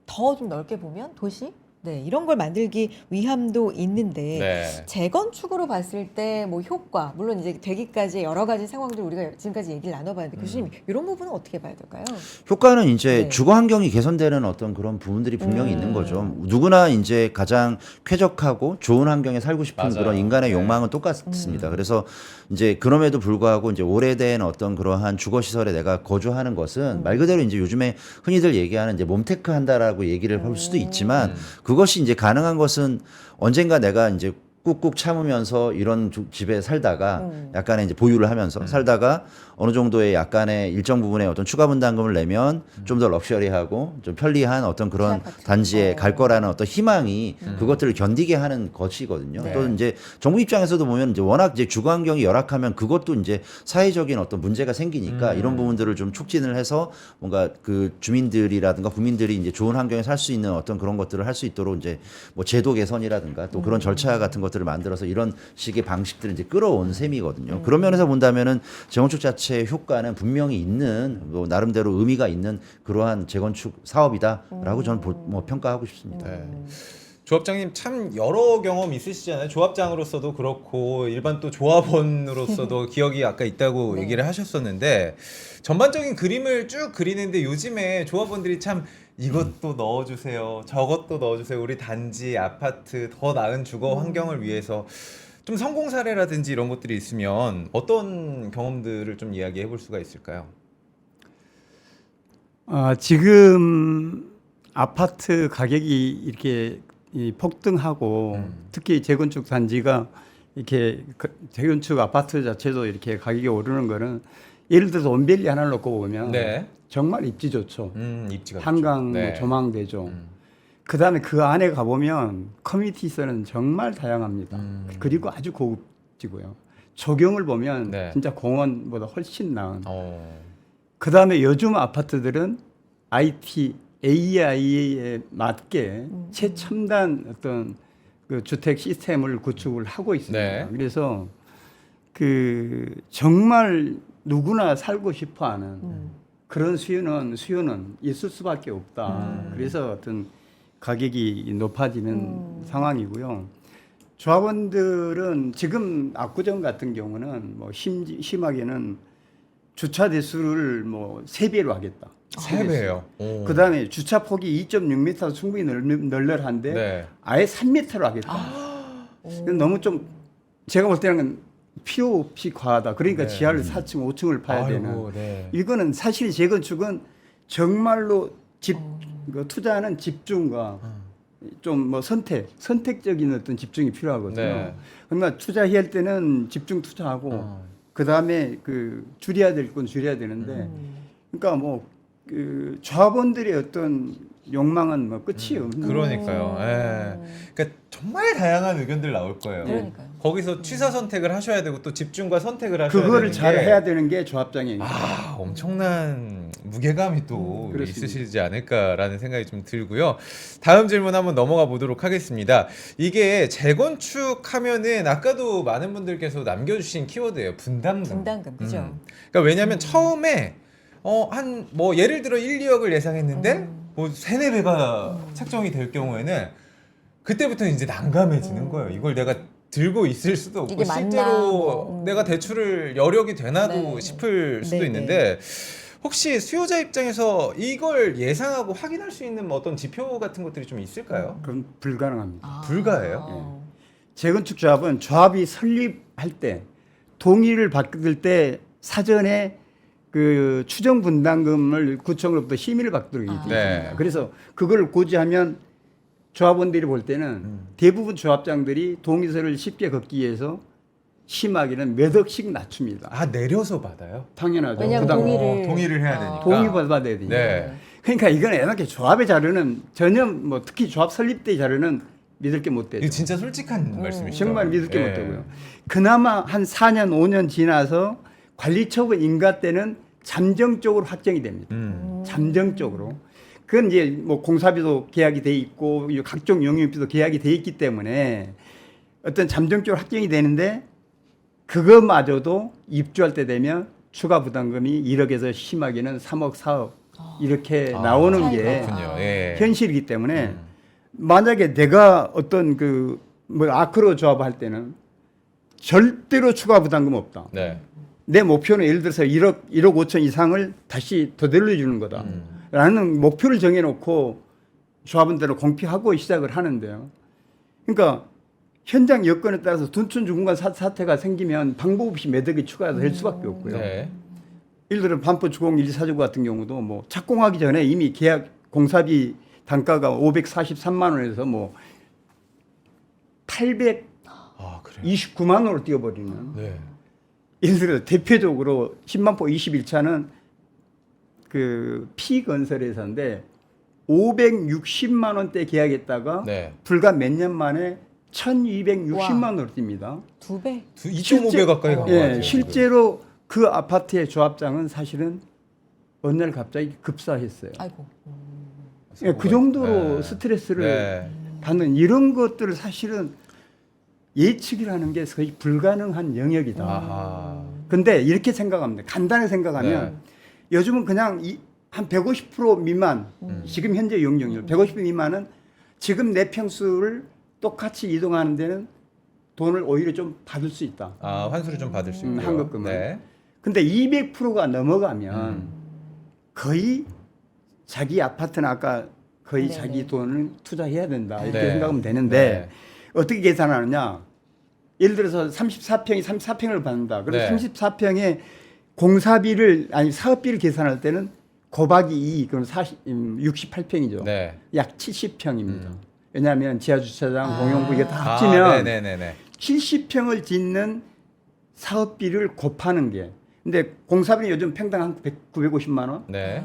더 좀 넓게 보면 도시, 네 이런 걸 만들기 위함도 있는데 네. 재건축으로 봤을 때 뭐 효과, 물론 이제 되기까지 여러 가지 상황들 우리가 지금까지 얘기를 나눠봤는데 교수님 이런 부분은 어떻게 봐야 될까요? 효과는 이제 네. 주거 환경이 개선되는 어떤 그런 부분들이 분명히 있는 거죠. 누구나 이제 가장 쾌적하고 좋은 환경에 살고 싶은 맞아요. 그런 인간의 네. 욕망은 똑같습니다. 그래서 이제 그럼에도 불구하고 이제 오래된 어떤 그러한 주거 시설에 내가 거주하는 것은 말 그대로 이제 요즘에 흔히들 얘기하는 이제 몸테크 한다라고 얘기를 할 수도 있지만 그것이 이제 가능한 것은 언젠가 내가 이제 꾹꾹 참으면서 이런 집에 살다가 약간의 이제 보유를 하면서 살다가 어느 정도의 약간의 일정 부분의 어떤 추가 분담금을 내면 좀 더 럭셔리하고 좀 편리한 어떤 그런 아파트. 단지에 갈 거라는 어떤 희망이 그것들을 견디게 하는 것이거든요. 네. 또 이제 정부 입장에서도 보면 이제 워낙 이제 주거 환경이 열악하면 그것도 이제 사회적인 어떤 문제가 생기니까 이런 부분들을 좀 촉진을 해서 뭔가 그 주민들이라든가 국민들이 이제 좋은 환경에 살 수 있는 어떤 그런 것들을 할 수 있도록 이제 뭐 제도 개선이라든가 또 그런 절차 같은 것들을 만들어서 이런 식의 방식들을 이제 끌어온 셈이거든요. 그런 면에서 본다면은 재건축 자체의 효과는 분명히 있는 뭐 나름대로 의미가 있는 그러한 재건축 사업이다라고 저는 뭐 평가하고 싶습니다. 네. 조합장님 참 여러 경험 있으시잖아요. 조합장으로서도 그렇고 일반 또 조합원으로서도 기억이 아까 있다고 네. 얘기를 하셨었는데 전반적인 그림을 쭉 그리는데 요즘에 조합원들이 참 이것도 넣어주세요. 저것도 넣어주세요. 우리 단지, 아파트 더 나은 주거 환경을 위해서 좀 성공 사례라든지 이런 것들이 있으면 어떤 경험들을 좀 이야기해 볼 수가 있을까요? 지금 아파트 가격이 이렇게 폭등하고 특히 재건축 단지가 이렇게 재건축 아파트 자체도 이렇게 가격이 오르는 거는 예를 들어서 온벨리 하나를 놓고 보면 네. 정말 입지 좋죠. 입지가 한강 좋죠. 네. 뭐 조망되죠. 그다음에 그 안에 가보면 커뮤니티 시설은 정말 다양합니다. 그리고 아주 고급지고요. 조경을 보면 네. 진짜 공원보다 훨씬 나은. 어. 그다음에 요즘 아파트들은 IT, AI에 맞게 최첨단 어떤 그 주택 시스템을 구축을 하고 있습니다. 네. 그래서 그 정말 누구나 살고 싶어하는 그런 수요는 있을 수밖에 없다. 그래서 어떤 가격이 높아지는 상황이고요. 조합원들은 지금 압구정 같은 경우는 뭐 심하게는 주차 대수를 뭐 3배로 하겠다. 3배예요. 그다음에 주차 폭이 2.6m 충분히 널널한데 네. 아예 3m로 하겠다. 너무 좀 제가 볼 때는 필요 없이 과하다. 그러니까 네. 지하를 4층, 5층을 파야 되는. 아이고, 네. 이거는 사실 재건축은 정말로 그 투자하는 집중과 좀 뭐 선택적인 어떤 집중이 필요하거든요. 네. 그러니까 투자할 때는 집중 투자하고 그 다음에 그 줄여야 될 건 줄여야 되는데, 그러니까 뭐 그 조합원들의 어떤 욕망은 뭐 끝이 없는. 그러니까요. 예. 그러니까 정말 다양한 의견들 나올 거예요. 그러니까요. 거기서 취사 선택을 하셔야 되고 또 집중과 선택을 하셔야 되는 그거를 잘 게 해야 되는 게 조합장애입니다. 아, 엄청난 무게감이 또 그렇습니다. 있으시지 않을까라는 생각이 좀 들고요. 다음 질문 한번 넘어가 보도록 하겠습니다. 이게 재건축하면은 아까도 많은 분들께서 남겨주신 키워드예요. 분담금. 분담금, 그죠? 그러니까 왜냐하면 처음에 한 뭐 예를 들어 1, 2억을 예상했는데 뭐 3, 4배가 책정이 될 경우에는 그때부터 이제 난감해지는 거예요. 이걸 내가 들고 있을 수도 없고 이게 맞나, 실제로 뭐. 내가 대출을 여력이 되나도 네. 싶을 수도 네, 있는데 혹시 수요자 입장에서 이걸 예상하고 확인할 수 있는 뭐 어떤 지표 같은 것들이 좀 있을까요? 그건 불가능합니다. 아. 불가해요? 재건축 조합은 조합이 설립할 때 동의를 받을 때 사전에 그 추정 분담금을 구청으로부터 심의를 받도록 되어 있습니다. 네. 그래서 그걸 고지하면 조합원들이 볼 때는 대부분 조합장들이 동의서를 쉽게 걷기 위해서 심하게는 몇 억씩 낮춥니다. 아, 내려서 받아요? 당연하죠. 왜냐하면 그다음 동의를 해야 되니까. 동의 받아야 되니까. 네. 그러니까 이건 애당게 조합의 자료는 전혀 뭐 특히 조합 설립 때 자료는 믿을 게 못 되죠. 이거 진짜 솔직한 말씀이시죠? 정말 믿을 게 예. 못 되고요. 그나마 한 4년, 5년 지나서 관리처분 인가 때는 잠정적으로 확정이 됩니다. 잠정적으로. 그건 이제 뭐 공사비도 계약이 돼 있고 각종 영유비도 계약이 돼 있기 때문에 어떤 잠정적으로 확정이 되는데 그것마저도 입주할 때 되면 추가 부담금이 1억에서 심하게는 3억, 4억 이렇게 나오는 게 그렇군요. 예. 현실이기 때문에 만약에 내가 어떤 그 뭐 아크로 조합할 때는 절대로 추가 부담금 없다. 네. 내 목표는 예를 들어서 1억 5천 이상을 다시 더 늘려주는 거다. 라는 목표를 정해놓고 조합원들을 공피하고 시작을 하는데요. 그러니까 현장 여건에 따라서 둔촌 중간 사태가 생기면 방법 없이 매덕이 추가될 수밖에 없고요. 네. 예를 들어 반포 주공 1, 4주구 같은 경우도 뭐 착공하기 전에 이미 계약 공사비 단가가 543만 원에서 뭐 829만 아, 그래요? 원으로 뛰어버리는. 네. 예를 들어 대표적으로 10만포 21차는 그 P건설에서인데 560만 원대 계약했다가 네. 불과 몇 년 만에 1,260만 원으로 뜁니다. 2배? 2.5배 가까이 간 것 같아요. 실제로 그 아파트의 조합장은 사실은 어느 날 갑자기 급사했어요. 아이고. 예, 그 정도로 네. 스트레스를 네. 받는 이런 것들을 사실은 예측이라는 게 거의 불가능한 영역이다. 아하. 근데 이렇게 생각합니다. 간단하게 생각하면 네. 요즘은 그냥 한 150% 미만, 지금 현재 용적률 150% 미만은 지금 내 평수를 똑같이 이동하는 데는 돈을 오히려 좀 받을 수 있다. 아, 환수를 좀 받을 수 있고요. 한급금을. 네. 근데 200%가 넘어가면 거의 자기 아파트는 아까 거의 네네. 자기 돈을 투자해야 된다. 이렇게 네. 생각하면 되는데 어떻게 계산하느냐. 예를 들어서 34평이 34평을 받는다. 그럼 네. 34평에 공사비를 아니 사업비를 계산할 때는 곱하기 2 그럼 68평이죠. 네. 약 70평입니다. 왜냐하면 지하 주차장, 공용부 이게 다 아, 합치면 네네네네. 70평을 짓는 사업비를 곱하는 게 근데 공사비는 요즘 평당 한 950만 원. 네.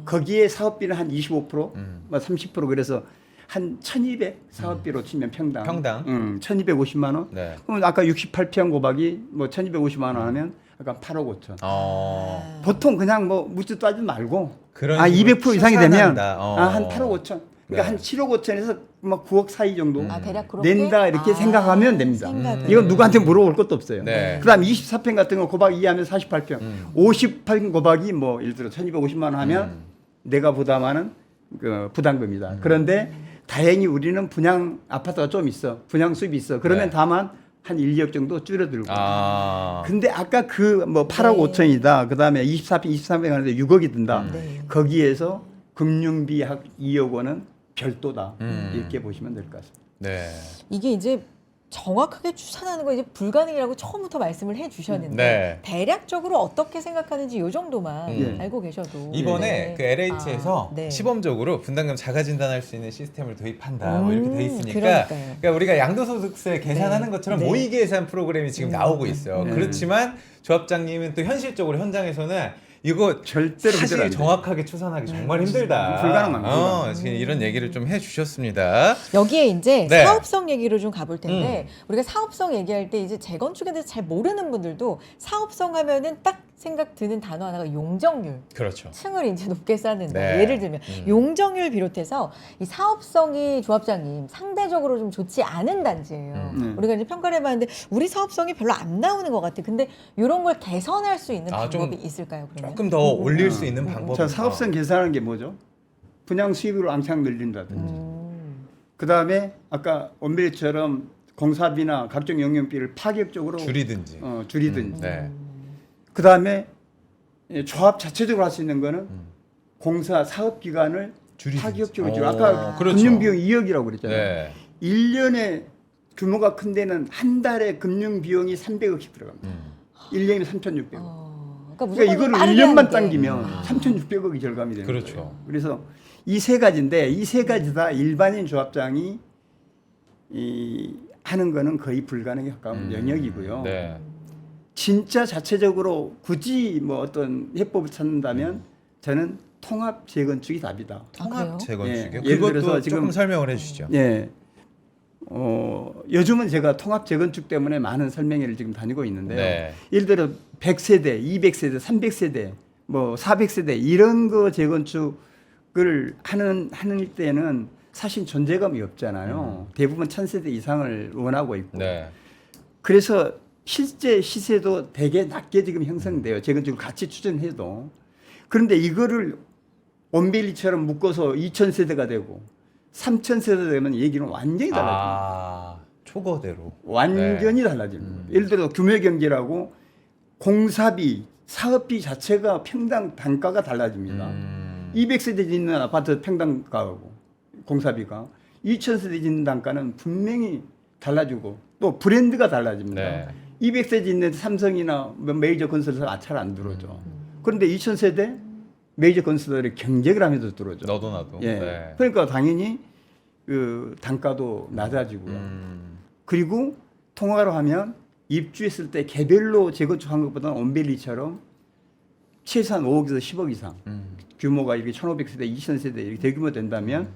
거기에 사업비는 한 25%, 음. 30% 그래서 한 1,200 사업비로 치면 평당. 평당. 1,250만 원. 네. 그럼 아까 68평 고박이 뭐 1,250만 원 하면 약간 8억 5천. 보통 그냥 뭐 묻지 따지지 말고 그런 200% 이상이 되면 추산한다. 한 8억 5천. 그러니까 네. 한 7억 5천에서 막 9억 사이 정도 대략 그렇게 낸다 이렇게 생각하면 됩니다. 생각을. 이건 누구한테 물어볼 것도 없어요. 네. 그다음 24평 같은 거 고박 이하면 48평. 50평 고박이 뭐 예를 들어 1,250만 원 하면 내가 부담하는 그 부담금이다. 그런데 다행히 우리는 분양 아파트가 좀 있어. 분양 수입이 있어. 그러면 네. 다만 한 1억 정도 줄어들고. 근데 근데 아까 그 뭐 8억 네. 5천이다. 그다음에 24평, 23평 하는데 6억이 든다. 네. 거기에서 금융비 약 2억 원은 별도다. 음. 이렇게 보시면 될 것 같습니다. 네. 이게 이제 정확하게 추산하는 거 이제 불가능이라고 처음부터 말씀을 해주셨는데 네. 대략적으로 어떻게 생각하는지 이 정도만 예. 알고 계셔도 이번에 네. 그 LH에서 아, 네. 시범적으로 분담금 자가 진단할 수 있는 시스템을 도입한다. 뭐 이렇게 돼 있으니까 그러니까요. 그러니까 우리가 양도소득세 계산하는 네. 것처럼 네. 모의 계산 프로그램이 지금 나오고 있어요. 네. 그렇지만 조합장님은 또 현실적으로 현장에서는 이거 절대로 그대로 사실 안 돼요. 정확하게 추산하기 정말 힘들다. 불가능합니다. 지금 이런 얘기를 좀 해주셨습니다. 여기에 이제 네. 사업성 얘기로 좀 가볼 텐데 우리가 사업성 얘기할 때 이제 재건축에 대해서 잘 모르는 분들도 사업성 하면은 딱 생각 드는 단어 하나가 용적률. 그렇죠. 층을 이제 높게 쌓는다. 네. 예를 들면 용적률 비롯해서 이 사업성이 조합장님 상대적으로 좀 좋지 않은 단지예요. 우리가 이제 평가를 해봤는데 우리 사업성이 별로 안 나오는 것 같아. 근데 이런 걸 개선할 수 있는 아, 좀 방법이 있을까요? 그러면? 조금 더 올릴 수 있는 방법. 자, 사업성 계산하는 게 뭐죠? 분양 수입을 왕창 늘린다든지. 그 다음에 아까 원벨처럼 공사비나 각종 영역비를 파격적으로 줄이든지. 줄이든지. 네. 그 다음에 조합 자체적으로 할 수 있는 거는 공사 사업 기간을 줄이든지. 파격적으로 줄여. 오, 아까 그렇죠. 금융비용 2억이라고 그랬잖아요. 네. 1년에 규모가 큰 데는 한 달에 금융비용이 300억씩 들어갑니다. 1년이면 3,600억. 그러니까, 그러니까 이거를 빠르게 1년만 하는 게. 당기면 3,600억이 절감이 되는 그렇죠. 거예요. 그래서 이 세 가지인데 이 세 가지 다 일반인 조합장이 하는 거는 거의 불가능에 가까운 영역이고요. 네. 진짜 자체적으로 굳이 뭐 어떤 해법을 찾는다면 저는 통합 재건축이 답이다. 그래요? 재건축이요. 예, 예를 그것도 들어서 조금 지금- 설명을 해주시죠. 예. 요즘은 제가 통합 재건축 때문에 많은 설명회를 지금 다니고 있는데요. 네. 예를 들어 100세대, 200세대, 300세대, 뭐 400세대 이런 거 재건축을 하는 때는 사실 존재감이 없잖아요. 대부분 1000세대 이상을 원하고 있고. 네. 그래서 실제 시세도 되게 낮게 지금 형성돼요. 재건축을 같이 추진해도. 그런데 이거를 원벨리처럼 묶어서 2000세대가 되고 3000세대 되면 얘기는 완전히 달라집니다. 초거대로. 완전히 달라집니다. 예를 들어 규모 경제라고 공사비, 사업비 자체가 평당 단가가 달라집니다. 200세대 짓는 아파트 평당 가하고 공사비가 2000세대 짓는 단가는 분명히 달라지고 또 브랜드가 달라집니다. 네. 200세대 짓는 삼성이나 메이저 건설사 잘 안 들어오죠. 그런데 2000세대 메이저 건설사들이 경쟁을 하면서 들어오죠. 너도 나도. 예. 네. 그러니까 당연히 그 단가도 낮아지고요. 그리고 통화로 하면 입주했을 때 개별로 재건축한 것보다는 온벨리처럼 최소한 5억에서 10억 이상 규모가 이렇게 1,500세대, 2,000세대 이렇게 대규모 된다면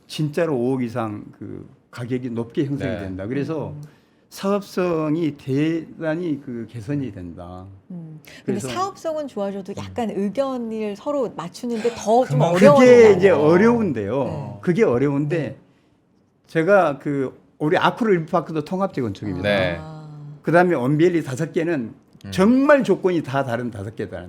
진짜로 5억 이상 그 가격이 높게 형성이 네. 된다. 그래서 사업성이 대단히 그 개선이 된다. 근데 그래서- 사업성은 좋아져도 약간 의견을 서로 맞추는데 더 좀 그만- 어려워요. 그게 이제 어려운데요. 네. 그게 어려운데 제가 그 우리 아쿠르 일파크도 통합 재건축입니다. 네. 그다음에 원벨리 5개는 정말 조건이 다 다른 5개다.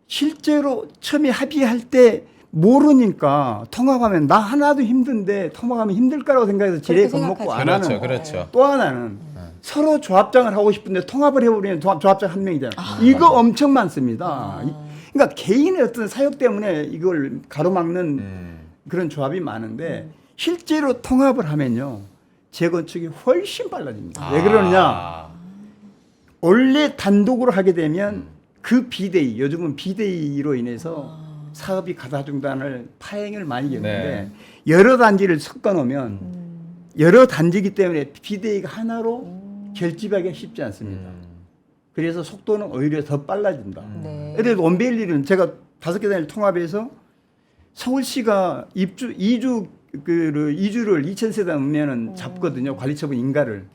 실제로 처음에 합의할 때 모르니까 통합하면 나 하나도 힘든데 통합하면 힘들 거라고 생각해서 지레 그렇게 겁먹고 안 생각하죠. 하는 그렇죠. 그렇죠. 또 하나는 서로 조합장을 하고 싶은데 통합을 해버리면 조합장 한 명이잖아요. 이거 엄청 많습니다. 그러니까 개인의 어떤 사역 때문에 이걸 가로막는 그런 조합이 많은데 실제로 통합을 하면요. 재건축이 훨씬 빨라집니다. 왜 그러느냐. 원래 단독으로 하게 되면 그 비대위, 요즘은 비대위로 인해서 사업이 가다중단을 파행을 많이 겪는데 여러 단지를 섞어 놓으면 여러 단지이기 때문에 비대위가 하나로 결집하기가 쉽지 않습니다. 그래서 속도는 오히려 더 빨라진다. 네. 그래도 온베일리는 제가 5개 단위를 통합해서 서울시가 입주 2주를 2,000세대 넘으면은 잡거든요. 관리처분 인가를.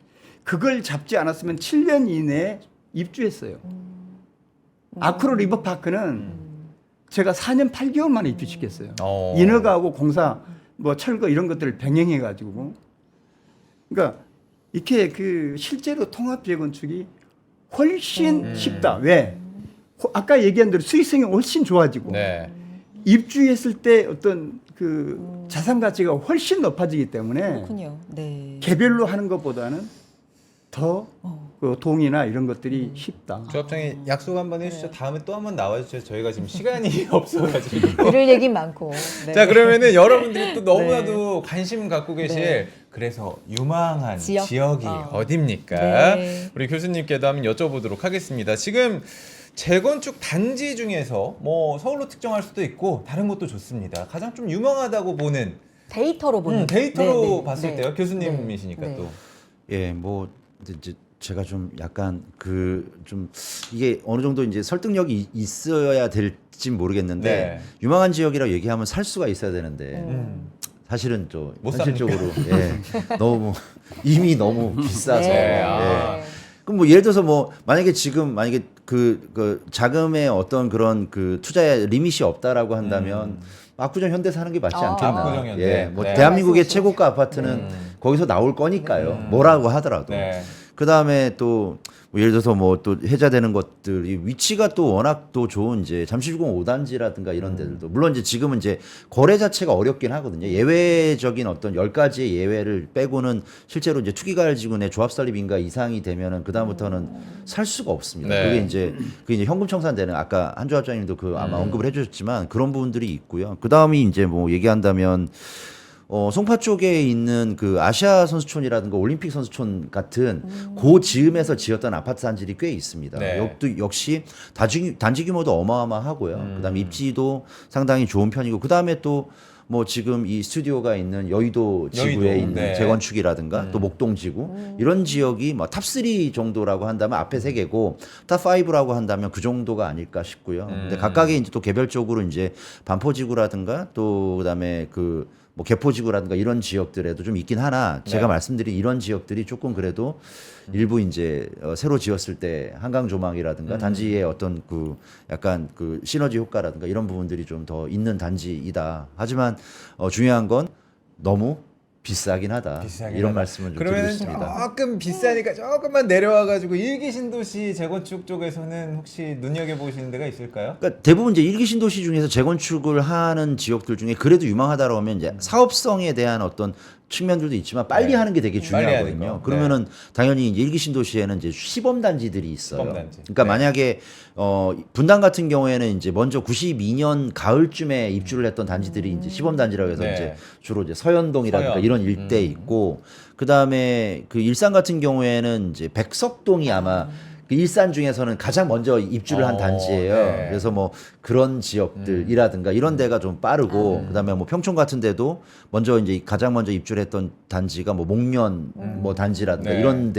그걸 잡지 않았으면 7년 이내에 입주했어요. 아크로 리버파크는 제가 4년 8개월 만에 입주시켰어요. 인허가하고 공사, 뭐 철거 이런 것들을 병행해가지고. 그러니까 이렇게 그 실제로 통합 재건축이 훨씬 쉽다. 왜? 아까 얘기한 대로 수익성이 훨씬 좋아지고 네. 입주했을 때 어떤 그 자산 가치가 훨씬 높아지기 때문에 그렇군요. 네. 개별로 하는 것보다는 더 그 동이나 이런 것들이 쉽다. 조합장이 약속 한번 해주시죠. 다음에 또 한번 나와주세요. 저희가 지금 시간이 없어가지고. 들을 얘기 많고. 네. 자, 그러면은 여러분들이 또 너무나도 관심 갖고 계실 그래서 유망한 지역? 지역이 어. 어딥니까? 네. 우리 교수님께도 한번 여쭤보도록 하겠습니다. 지금 재건축 단지 중에서 뭐 서울로 특정할 수도 있고 다른 것도 좋습니다. 가장 좀 유명하다고 보는 데이터로 보는. 데이터로 네, 네, 봤을 네. 때요. 교수님이시니까 네. 또. 예, 뭐 이제 제가 좀 약간 그 좀 이게 어느 정도 이제 설득력이 있어야 될지 모르겠는데 네. 유망한 지역이라고 얘기하면 살 수가 있어야 되는데 사실은 좀 못 현실적으로 너무 이미 너무 비싸서 네. 아. 그럼 뭐 예를 들어서 뭐 만약에 그 자금의 어떤 그런 그 투자에 리밋이 없다라고 한다면 압구정 현대 사는 게 맞지 않겠나? 압구정 현대. 예, 뭐 네. 대한민국의 말씀이시죠. 최고가 아파트는 거기서 나올 거니까요. 뭐라고 하더라도. 네. 그 다음에 또 뭐 예를 들어서 뭐 또 해자되는 것들이 위치가 또 워낙 또 좋은 이제 잠실공 5단지라든가 이런 데들도 물론 이제 지금은 이제 거래 자체가 어렵긴 하거든요. 예외적인 어떤 10가지의 예외를 빼고는 실제로 이제 투기가을지구내 조합설립인가 이상이 되면은 그 다음부터는 살 수가 없습니다. 네. 그게 이제 현금 청산되는 아까 한 조합장님도 그 아마 언급을 해주셨지만 그런 부분들이 있고요. 그 다음이 이제 뭐 얘기한다면. 송파 쪽에 있는 그 아시아 선수촌이라든가 올림픽 선수촌 같은 고 즈음에서 지었던 아파트 단지들이 꽤 있습니다. 네. 역시 단지 규모도 어마어마하고요. 그다음에 입지도 상당히 좋은 편이고 그다음에 또 뭐 지금 이 스튜디오가 있는 여의도 지구에 있는 네. 재건축이라든가 또 목동지구 이런 지역이 뭐 탑3 정도라고 한다면 앞에 3개고 탑5라고 한다면 그 정도가 아닐까 싶고요. 근데 각각의 이제 또 개별적으로 이제 반포지구라든가 또 그다음에 그 뭐 개포지구라든가 이런 지역들에도 좀 있긴 하나 제가 말씀드린 이런 지역들이 조금 그래도 일부 이제 새로 지었을 때 한강 조망이라든가 단지의 어떤 그 약간 그 시너지 효과라든가 이런 부분들이 좀 더 있는 단지이다. 하지만 중요한 건 너무 비싸긴 하다. 비싸긴 이런 하다. 말씀을 좀 드리고 그러면 있습니다. 조금 비싸니까 조금만 내려와가지고 일기 신도시 재건축 쪽에서는 혹시 눈여겨 보시는 데가 있을까요? 그러니까 대부분 이제 일기 신도시 중에서 재건축을 하는 지역들 중에 그래도 유망하다라고 하면 이제 사업성에 대한 어떤 측면들도 있지만 빨리 네. 하는 게 되게 빨리 하는 중요하거든요. 거. 그러면은 당연히 이제 일기 신도시에는 이제 시범 단지들이 있어요. 시범 단지. 그러니까 네. 만약에 분당 같은 경우에는 이제 먼저 92년 가을쯤에 입주를 했던 단지들이 이제 시범 단지라고 해서 네. 이제 주로 이제 서현동이라든가 서현. 이런 일대에 있고 그다음에 그 일산 같은 경우에는 이제 백석동이 아마 그 일산 중에서는 가장 먼저 입주를 한 단지예요. 네. 그래서 뭐 그런 지역들이라든가 이런 데가 좀 빠르고 그다음에 뭐 평촌 같은 데도 먼저 이제 가장 먼저 입주를 했던 단지가 뭐 목련 뭐 단지라든가 네. 이런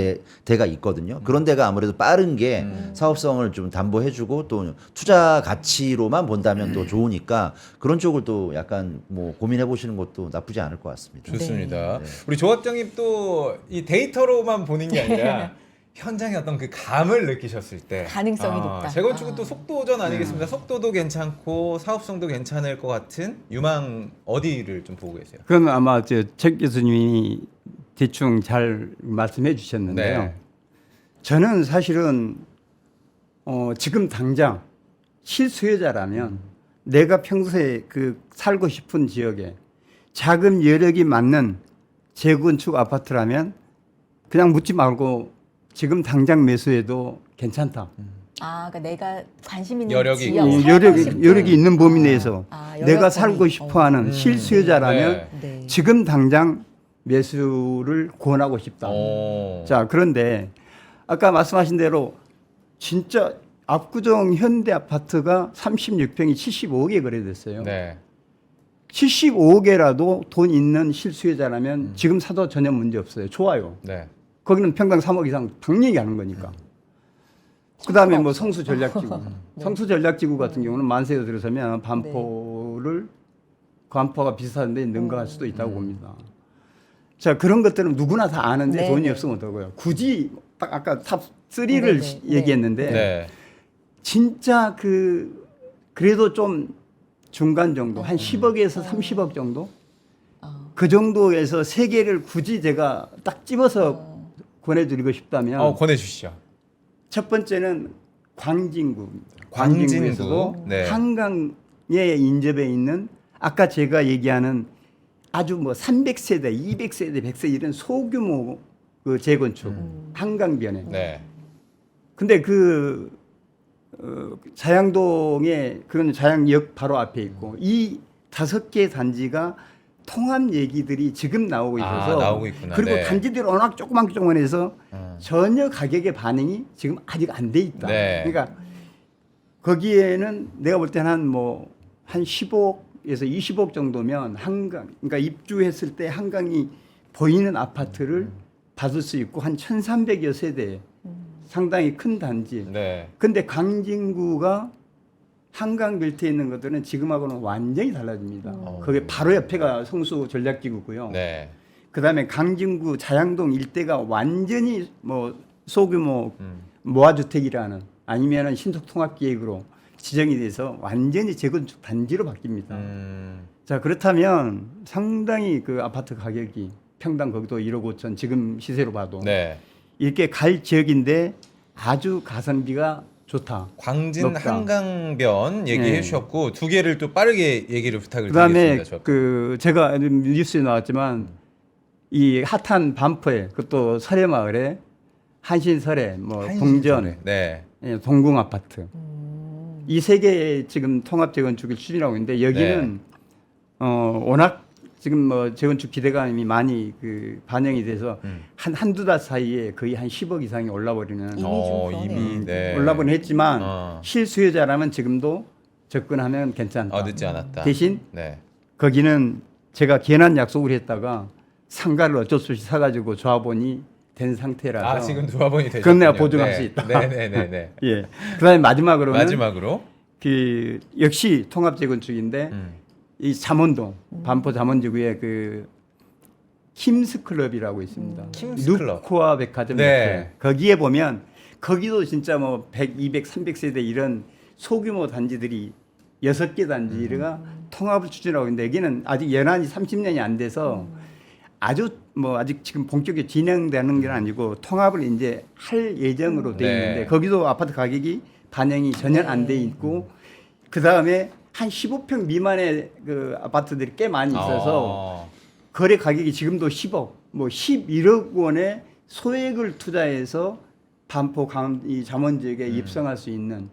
데가 있거든요. 그런 데가 아무래도 빠른 게 사업성을 좀 담보해주고 또 투자 가치로만 본다면 또 좋으니까 그런 쪽을 또 약간 뭐 고민해 보시는 것도 나쁘지 않을 것 같습니다. 좋습니다. 네. 우리 조합장님 또 이 데이터로만 보는 게 아니라 현장의 어떤 그 감을 느끼셨을 때 가능성이 높다. 재건축은 아. 또 속도전 아니겠습니까? 속도도 괜찮고 사업성도 괜찮을 것 같은 유망 어디를 좀 보고 계세요? 그건 아마 책 교수님이 대충 잘 말씀해 주셨는데요. 네. 저는 사실은 지금 당장 실수요자라면 내가 평소에 그 살고 싶은 지역에 자금 여력이 맞는 재건축 아파트라면 그냥 묻지 말고 지금 당장 매수해도 괜찮다. 아, 그러니까 내가 관심 있는 여력이 지역, 있고. 살고 싶은. 여력이 있는 범위 내에서 여력 내가 범위. 살고 싶어하는 실수요자라면 네. 네. 지금 당장 매수를 권하고 싶다. 자, 그런데 아까 말씀하신 대로 진짜 압구정 현대 아파트가 36평이 75억에 거래됐어요. 네. 75억에라도 돈 있는 실수요자라면 지금 사도 전혀 문제 없어요. 좋아요. 네. 거기는 평당 3억 이상 당연히 하는 거니까. 그다음에 뭐 없어. 성수 전략지구. 네. 성수 전략지구 같은 경우는 만세에 들어서면 반포를 관포가 비슷한데 능가할 수도 있다고 봅니다. 자, 그런 것들은 누구나 다 아는데 네, 돈이 네. 없으면 어떡해요. 굳이 딱 아까 탑 3를 네, 네. 얘기했는데 네. 진짜 그래도 좀 중간 정도 한 10억에서 30억 정도 그 정도에서 세 개를 굳이 제가 딱 집어서 권해드리고 싶다면 권해주시죠. 첫 번째는 광진구입니다. 광진구. 광진구에서도 네. 한강에 인접해 있는 아까 제가 얘기하는 아주 뭐 300세대, 200세대, 100세대 이런 소규모 그 재건축 한강변에. 네. 근데 자양동에 그런 자양역 바로 앞에 있고 이 5개 단지가 통합 얘기들이 지금 나오고 있어서 나오고 있구나. 그리고 네. 단지들이 워낙 조그만해서 전혀 가격의 반영이 지금 아직 안 돼 있다. 네. 그러니까 거기에는 내가 볼 때는 한 15억에서 20억 정도면 한강, 그러니까 입주했을 때 한강이 보이는 아파트를 받을 수 있고 한 1,300여 세대 상당히 큰 단지. 네. 근데 광진구가 한강 벨트에 있는 것들은 지금하고는 완전히 달라집니다. 그게 바로 옆에가 성수 전략지구고요. 네. 그다음에 강진구 자양동 일대가 완전히 뭐 소규모 모아주택이라는 아니면은 신속통합계획으로 지정이 돼서 완전히 재건축 단지로 바뀝니다. 자, 그렇다면 상당히 그 아파트 가격이 평당 거기도 1억 5천 지금 시세로 봐도 네. 이렇게 갈 지역인데 아주 가성비가 좋다. 광진 높다. 한강변 얘기해 네. 주셨고 두 개를 또 빠르게 얘기를 부탁을 그다음에 드리겠습니다. 제가 뉴스에 나왔지만 이 핫한 반포에 그것도 설해마을에 한신설해 뭐 동전 네. 예, 동궁 아파트 이 세 개 지금 통합 재건축을 추진하고 있는데 여기는 워낙 지금 뭐 재건축 기대감이 많이 반영이 돼서 한두 달 사이에 거의 한 10억 이상이 올라버리는 이미 좀 그러네요. 이미 네. 올라버는 했지만 어. 실수요자라면 지금도 접근하면 괜찮다. 늦지 않았다. 대신 네. 거기는 제가 괜한 약속을 했다가 상가를 어쩔 수 없이 사가지고 조합원이 된 상태라서 지금 조합원이 되셨군요. 그건 내가 보증할 수 있다. 네네네. 예. 그다음에 마지막으로는 마지막으로 역시 통합 재건축인데 이 잠원동 반포 잠원지구에 킴스 클럽이라고 있습니다. 킴스 클럽. 누코아 백화점 네. 옆에 거기에 보면 거기도 진짜 뭐 100, 200, 300세대 이런 소규모 단지들이 6개 단지가 통합을 추진하고 있는데 여기는 아직 연한이 30년이 안 돼서 아주 뭐 아직 지금 본격적으로 진행되는 게 아니고 통합을 이제 할 예정으로 돼 네. 있는데 거기도 아파트 가격이 반영이 전혀 안 돼 있고 그 다음에 한 15평 미만의 그 아파트들이 꽤 많이 있어서 거래 가격이 지금도 10억, 뭐 11억 원의 소액을 투자해서 반포 이 잠원 지역에 입성할 수 있는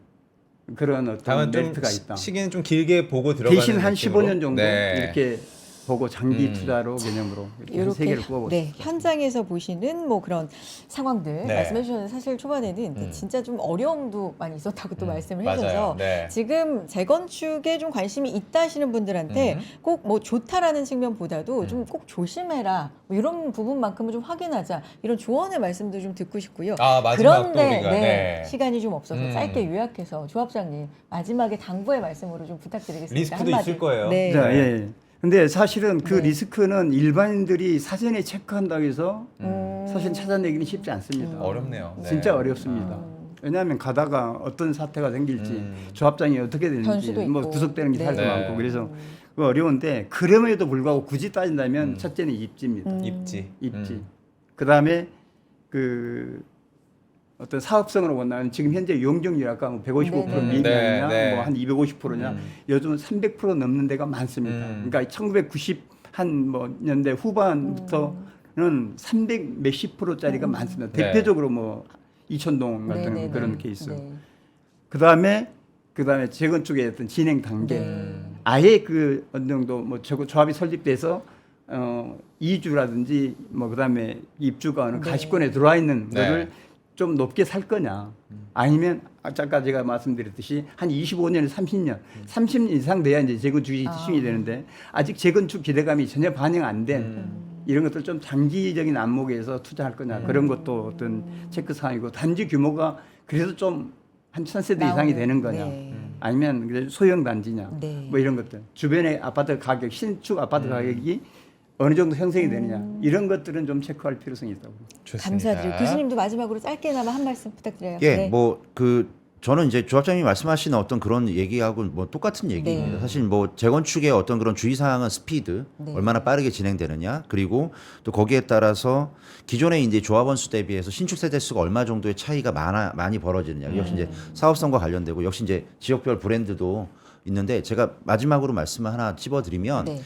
그런 어떤 다만 좀 메리트가 있다. 시기는 좀 길게 보고 들어가는 대신 한 느낌으로. 15년 정도 네. 이렇게 보고 장기 투자로 개념으로 이렇게 한세 개를 뽑아보고 네, 싶습니다. 현장에서 보시는 뭐 그런 상황들 네. 말씀해 주셨는데 사실 초반에는 진짜 좀 어려움도 많이 있었다고 또 말씀을 맞아요. 해주셔서 네. 지금 재건축에 좀 관심이 있다 하시는 분들한테 꼭 뭐 좋다라는 측면보다도 좀 꼭 조심해라 뭐 이런 부분만큼은 좀 확인하자 이런 조언의 말씀도 좀 듣고 싶고요. 마지막 그런데 또 우리가 네. 시간이 좀 없어서 짧게 요약해서 조합장님 마지막에 당부의 말씀으로 좀 부탁드리겠습니다. 리스크도 한마디. 있을 거예요. 네. 자, 예. 근데 사실은 그 네. 리스크는 일반인들이 사전에 체크한다고 해서 사실 찾아내기는 쉽지 않습니다. 어렵네요. 네. 진짜 어렵습니다. 왜냐하면 가다가 어떤 사태가 생길지 조합장이 어떻게 되는지 변수도 뭐 있고. 구속되는 게 살도 네. 많고 그래서 그거 어려운데 그럼에도 불구하고 굳이 따진다면 첫째는 입지입니다. 입지. 입지. 그다음에 어떤 사업성으로 본다면 지금 현재 용적률 아까 뭐 155% 네, 네. 미만이냐 네, 네. 뭐 한 250%냐 요즘 300% 넘는 데가 많습니다. 그러니까 1990 한 뭐 년대 후반부터는 300 몇십 %짜리가 많습니다. 네. 대표적으로 뭐 이천동 같은 네, 네, 그런 네. 케이스. 네. 그다음에 재건축의 어떤 진행 단계. 아예 어느 정도 뭐 조합이 설립돼서 2주라든지 뭐 그다음에 입주가 어느 가시권에 들어와 있는 네. 거를 좀 높게 살 거냐 아니면 아까 제가 말씀드렸듯이 한 25년에서 30년 이상 돼야 이제 재건축이 시중이 되는데 아직 재건축 기대감이 전혀 반영 안 된 이런 것들 좀 장기적인 안목에서 투자할 거냐 그런 것도 어떤 체크 사항이고 단지 규모가 그래도 좀 한 1000세대 이상이 되는 거냐, 네. 아니면 소형 단지냐, 네. 뭐 이런 것들, 주변의 아파트 가격, 신축 아파트 가격이 어느 정도 형성이 되느냐, 이런 것들은 좀 체크할 필요성이 있다고. 좋습니다. 감사드리고 교수님도 마지막으로 짧게나마 한 말씀 부탁드려요. 예, 네. 뭐 저는 이제 조합장님이 말씀하신 어떤 그런 얘기하고 뭐 똑같은 얘기입니다. 네. 사실 뭐 재건축의 어떤 그런 주의사항은 스피드, 네. 얼마나 빠르게 진행되느냐, 그리고 또 거기에 따라서 기존의 이제 조합원 수 대비해서 신축 세대 수가 얼마 정도의 차이가 많이 벌어지느냐. 역시 이제 사업성과 관련되고 역시 이제 지역별 브랜드도 있는데 제가 마지막으로 말씀을 하나 찝어드리면 네.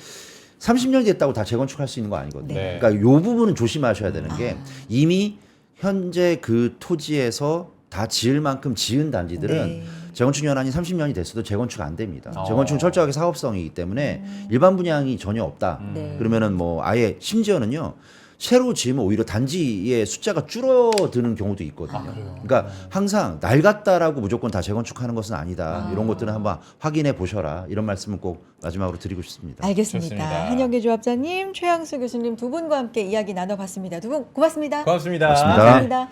30년이 됐다고 다 재건축할 수 있는 거 아니거든요. 네. 그러니까 요 부분은 조심하셔야 되는 게 이미 현재 그 토지에서 다 지을 만큼 지은 단지들은 네. 재건축 연한이 30년이 됐어도 재건축 안 됩니다. 어. 재건축은 철저하게 사업성이기 때문에 일반 분양이 전혀 없다. 네. 그러면은 뭐 아예 심지어는요. 새로 지으면 오히려 단지의 숫자가 줄어드는 경우도 있거든요. 그러니까 항상 낡았다라고 무조건 다 재건축하는 것은 아니다. 이런 것들은 한번 확인해 보셔라. 이런 말씀을 꼭 마지막으로 드리고 싶습니다. 알겠습니다. 좋습니다. 한영계 조합장님, 최양수 교수님 두 분과 함께 이야기 나눠봤습니다. 두 분 고맙습니다. 고맙습니다. 고맙습니다. 감사합니다.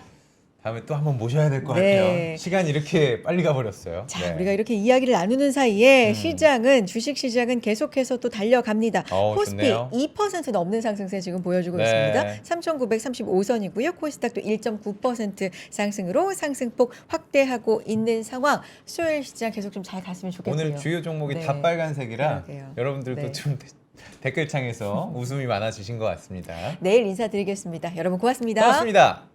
다음에 또 한번 모셔야 될 것 네. 같아요. 시간이 이렇게 빨리 가버렸어요. 자, 네. 우리가 이렇게 이야기를 나누는 사이에 시장은 주식 시장은 계속해서 또 달려갑니다. 코스피 좋네요. 2% 넘는 상승세 지금 보여주고 네. 있습니다. 3,935선이고요. 코스닥도 1.9% 상승으로 상승폭 확대하고 있는 상황. 수요일 시장 계속 좀 잘 갔으면 좋겠고요. 오늘 주요 종목이 네. 다 빨간색이라 그러게요. 여러분들도 네. 좀 댓글창에서 웃음이 많아지신 것 같습니다. 내일 인사드리겠습니다. 여러분 고맙습니다. 고맙습니다.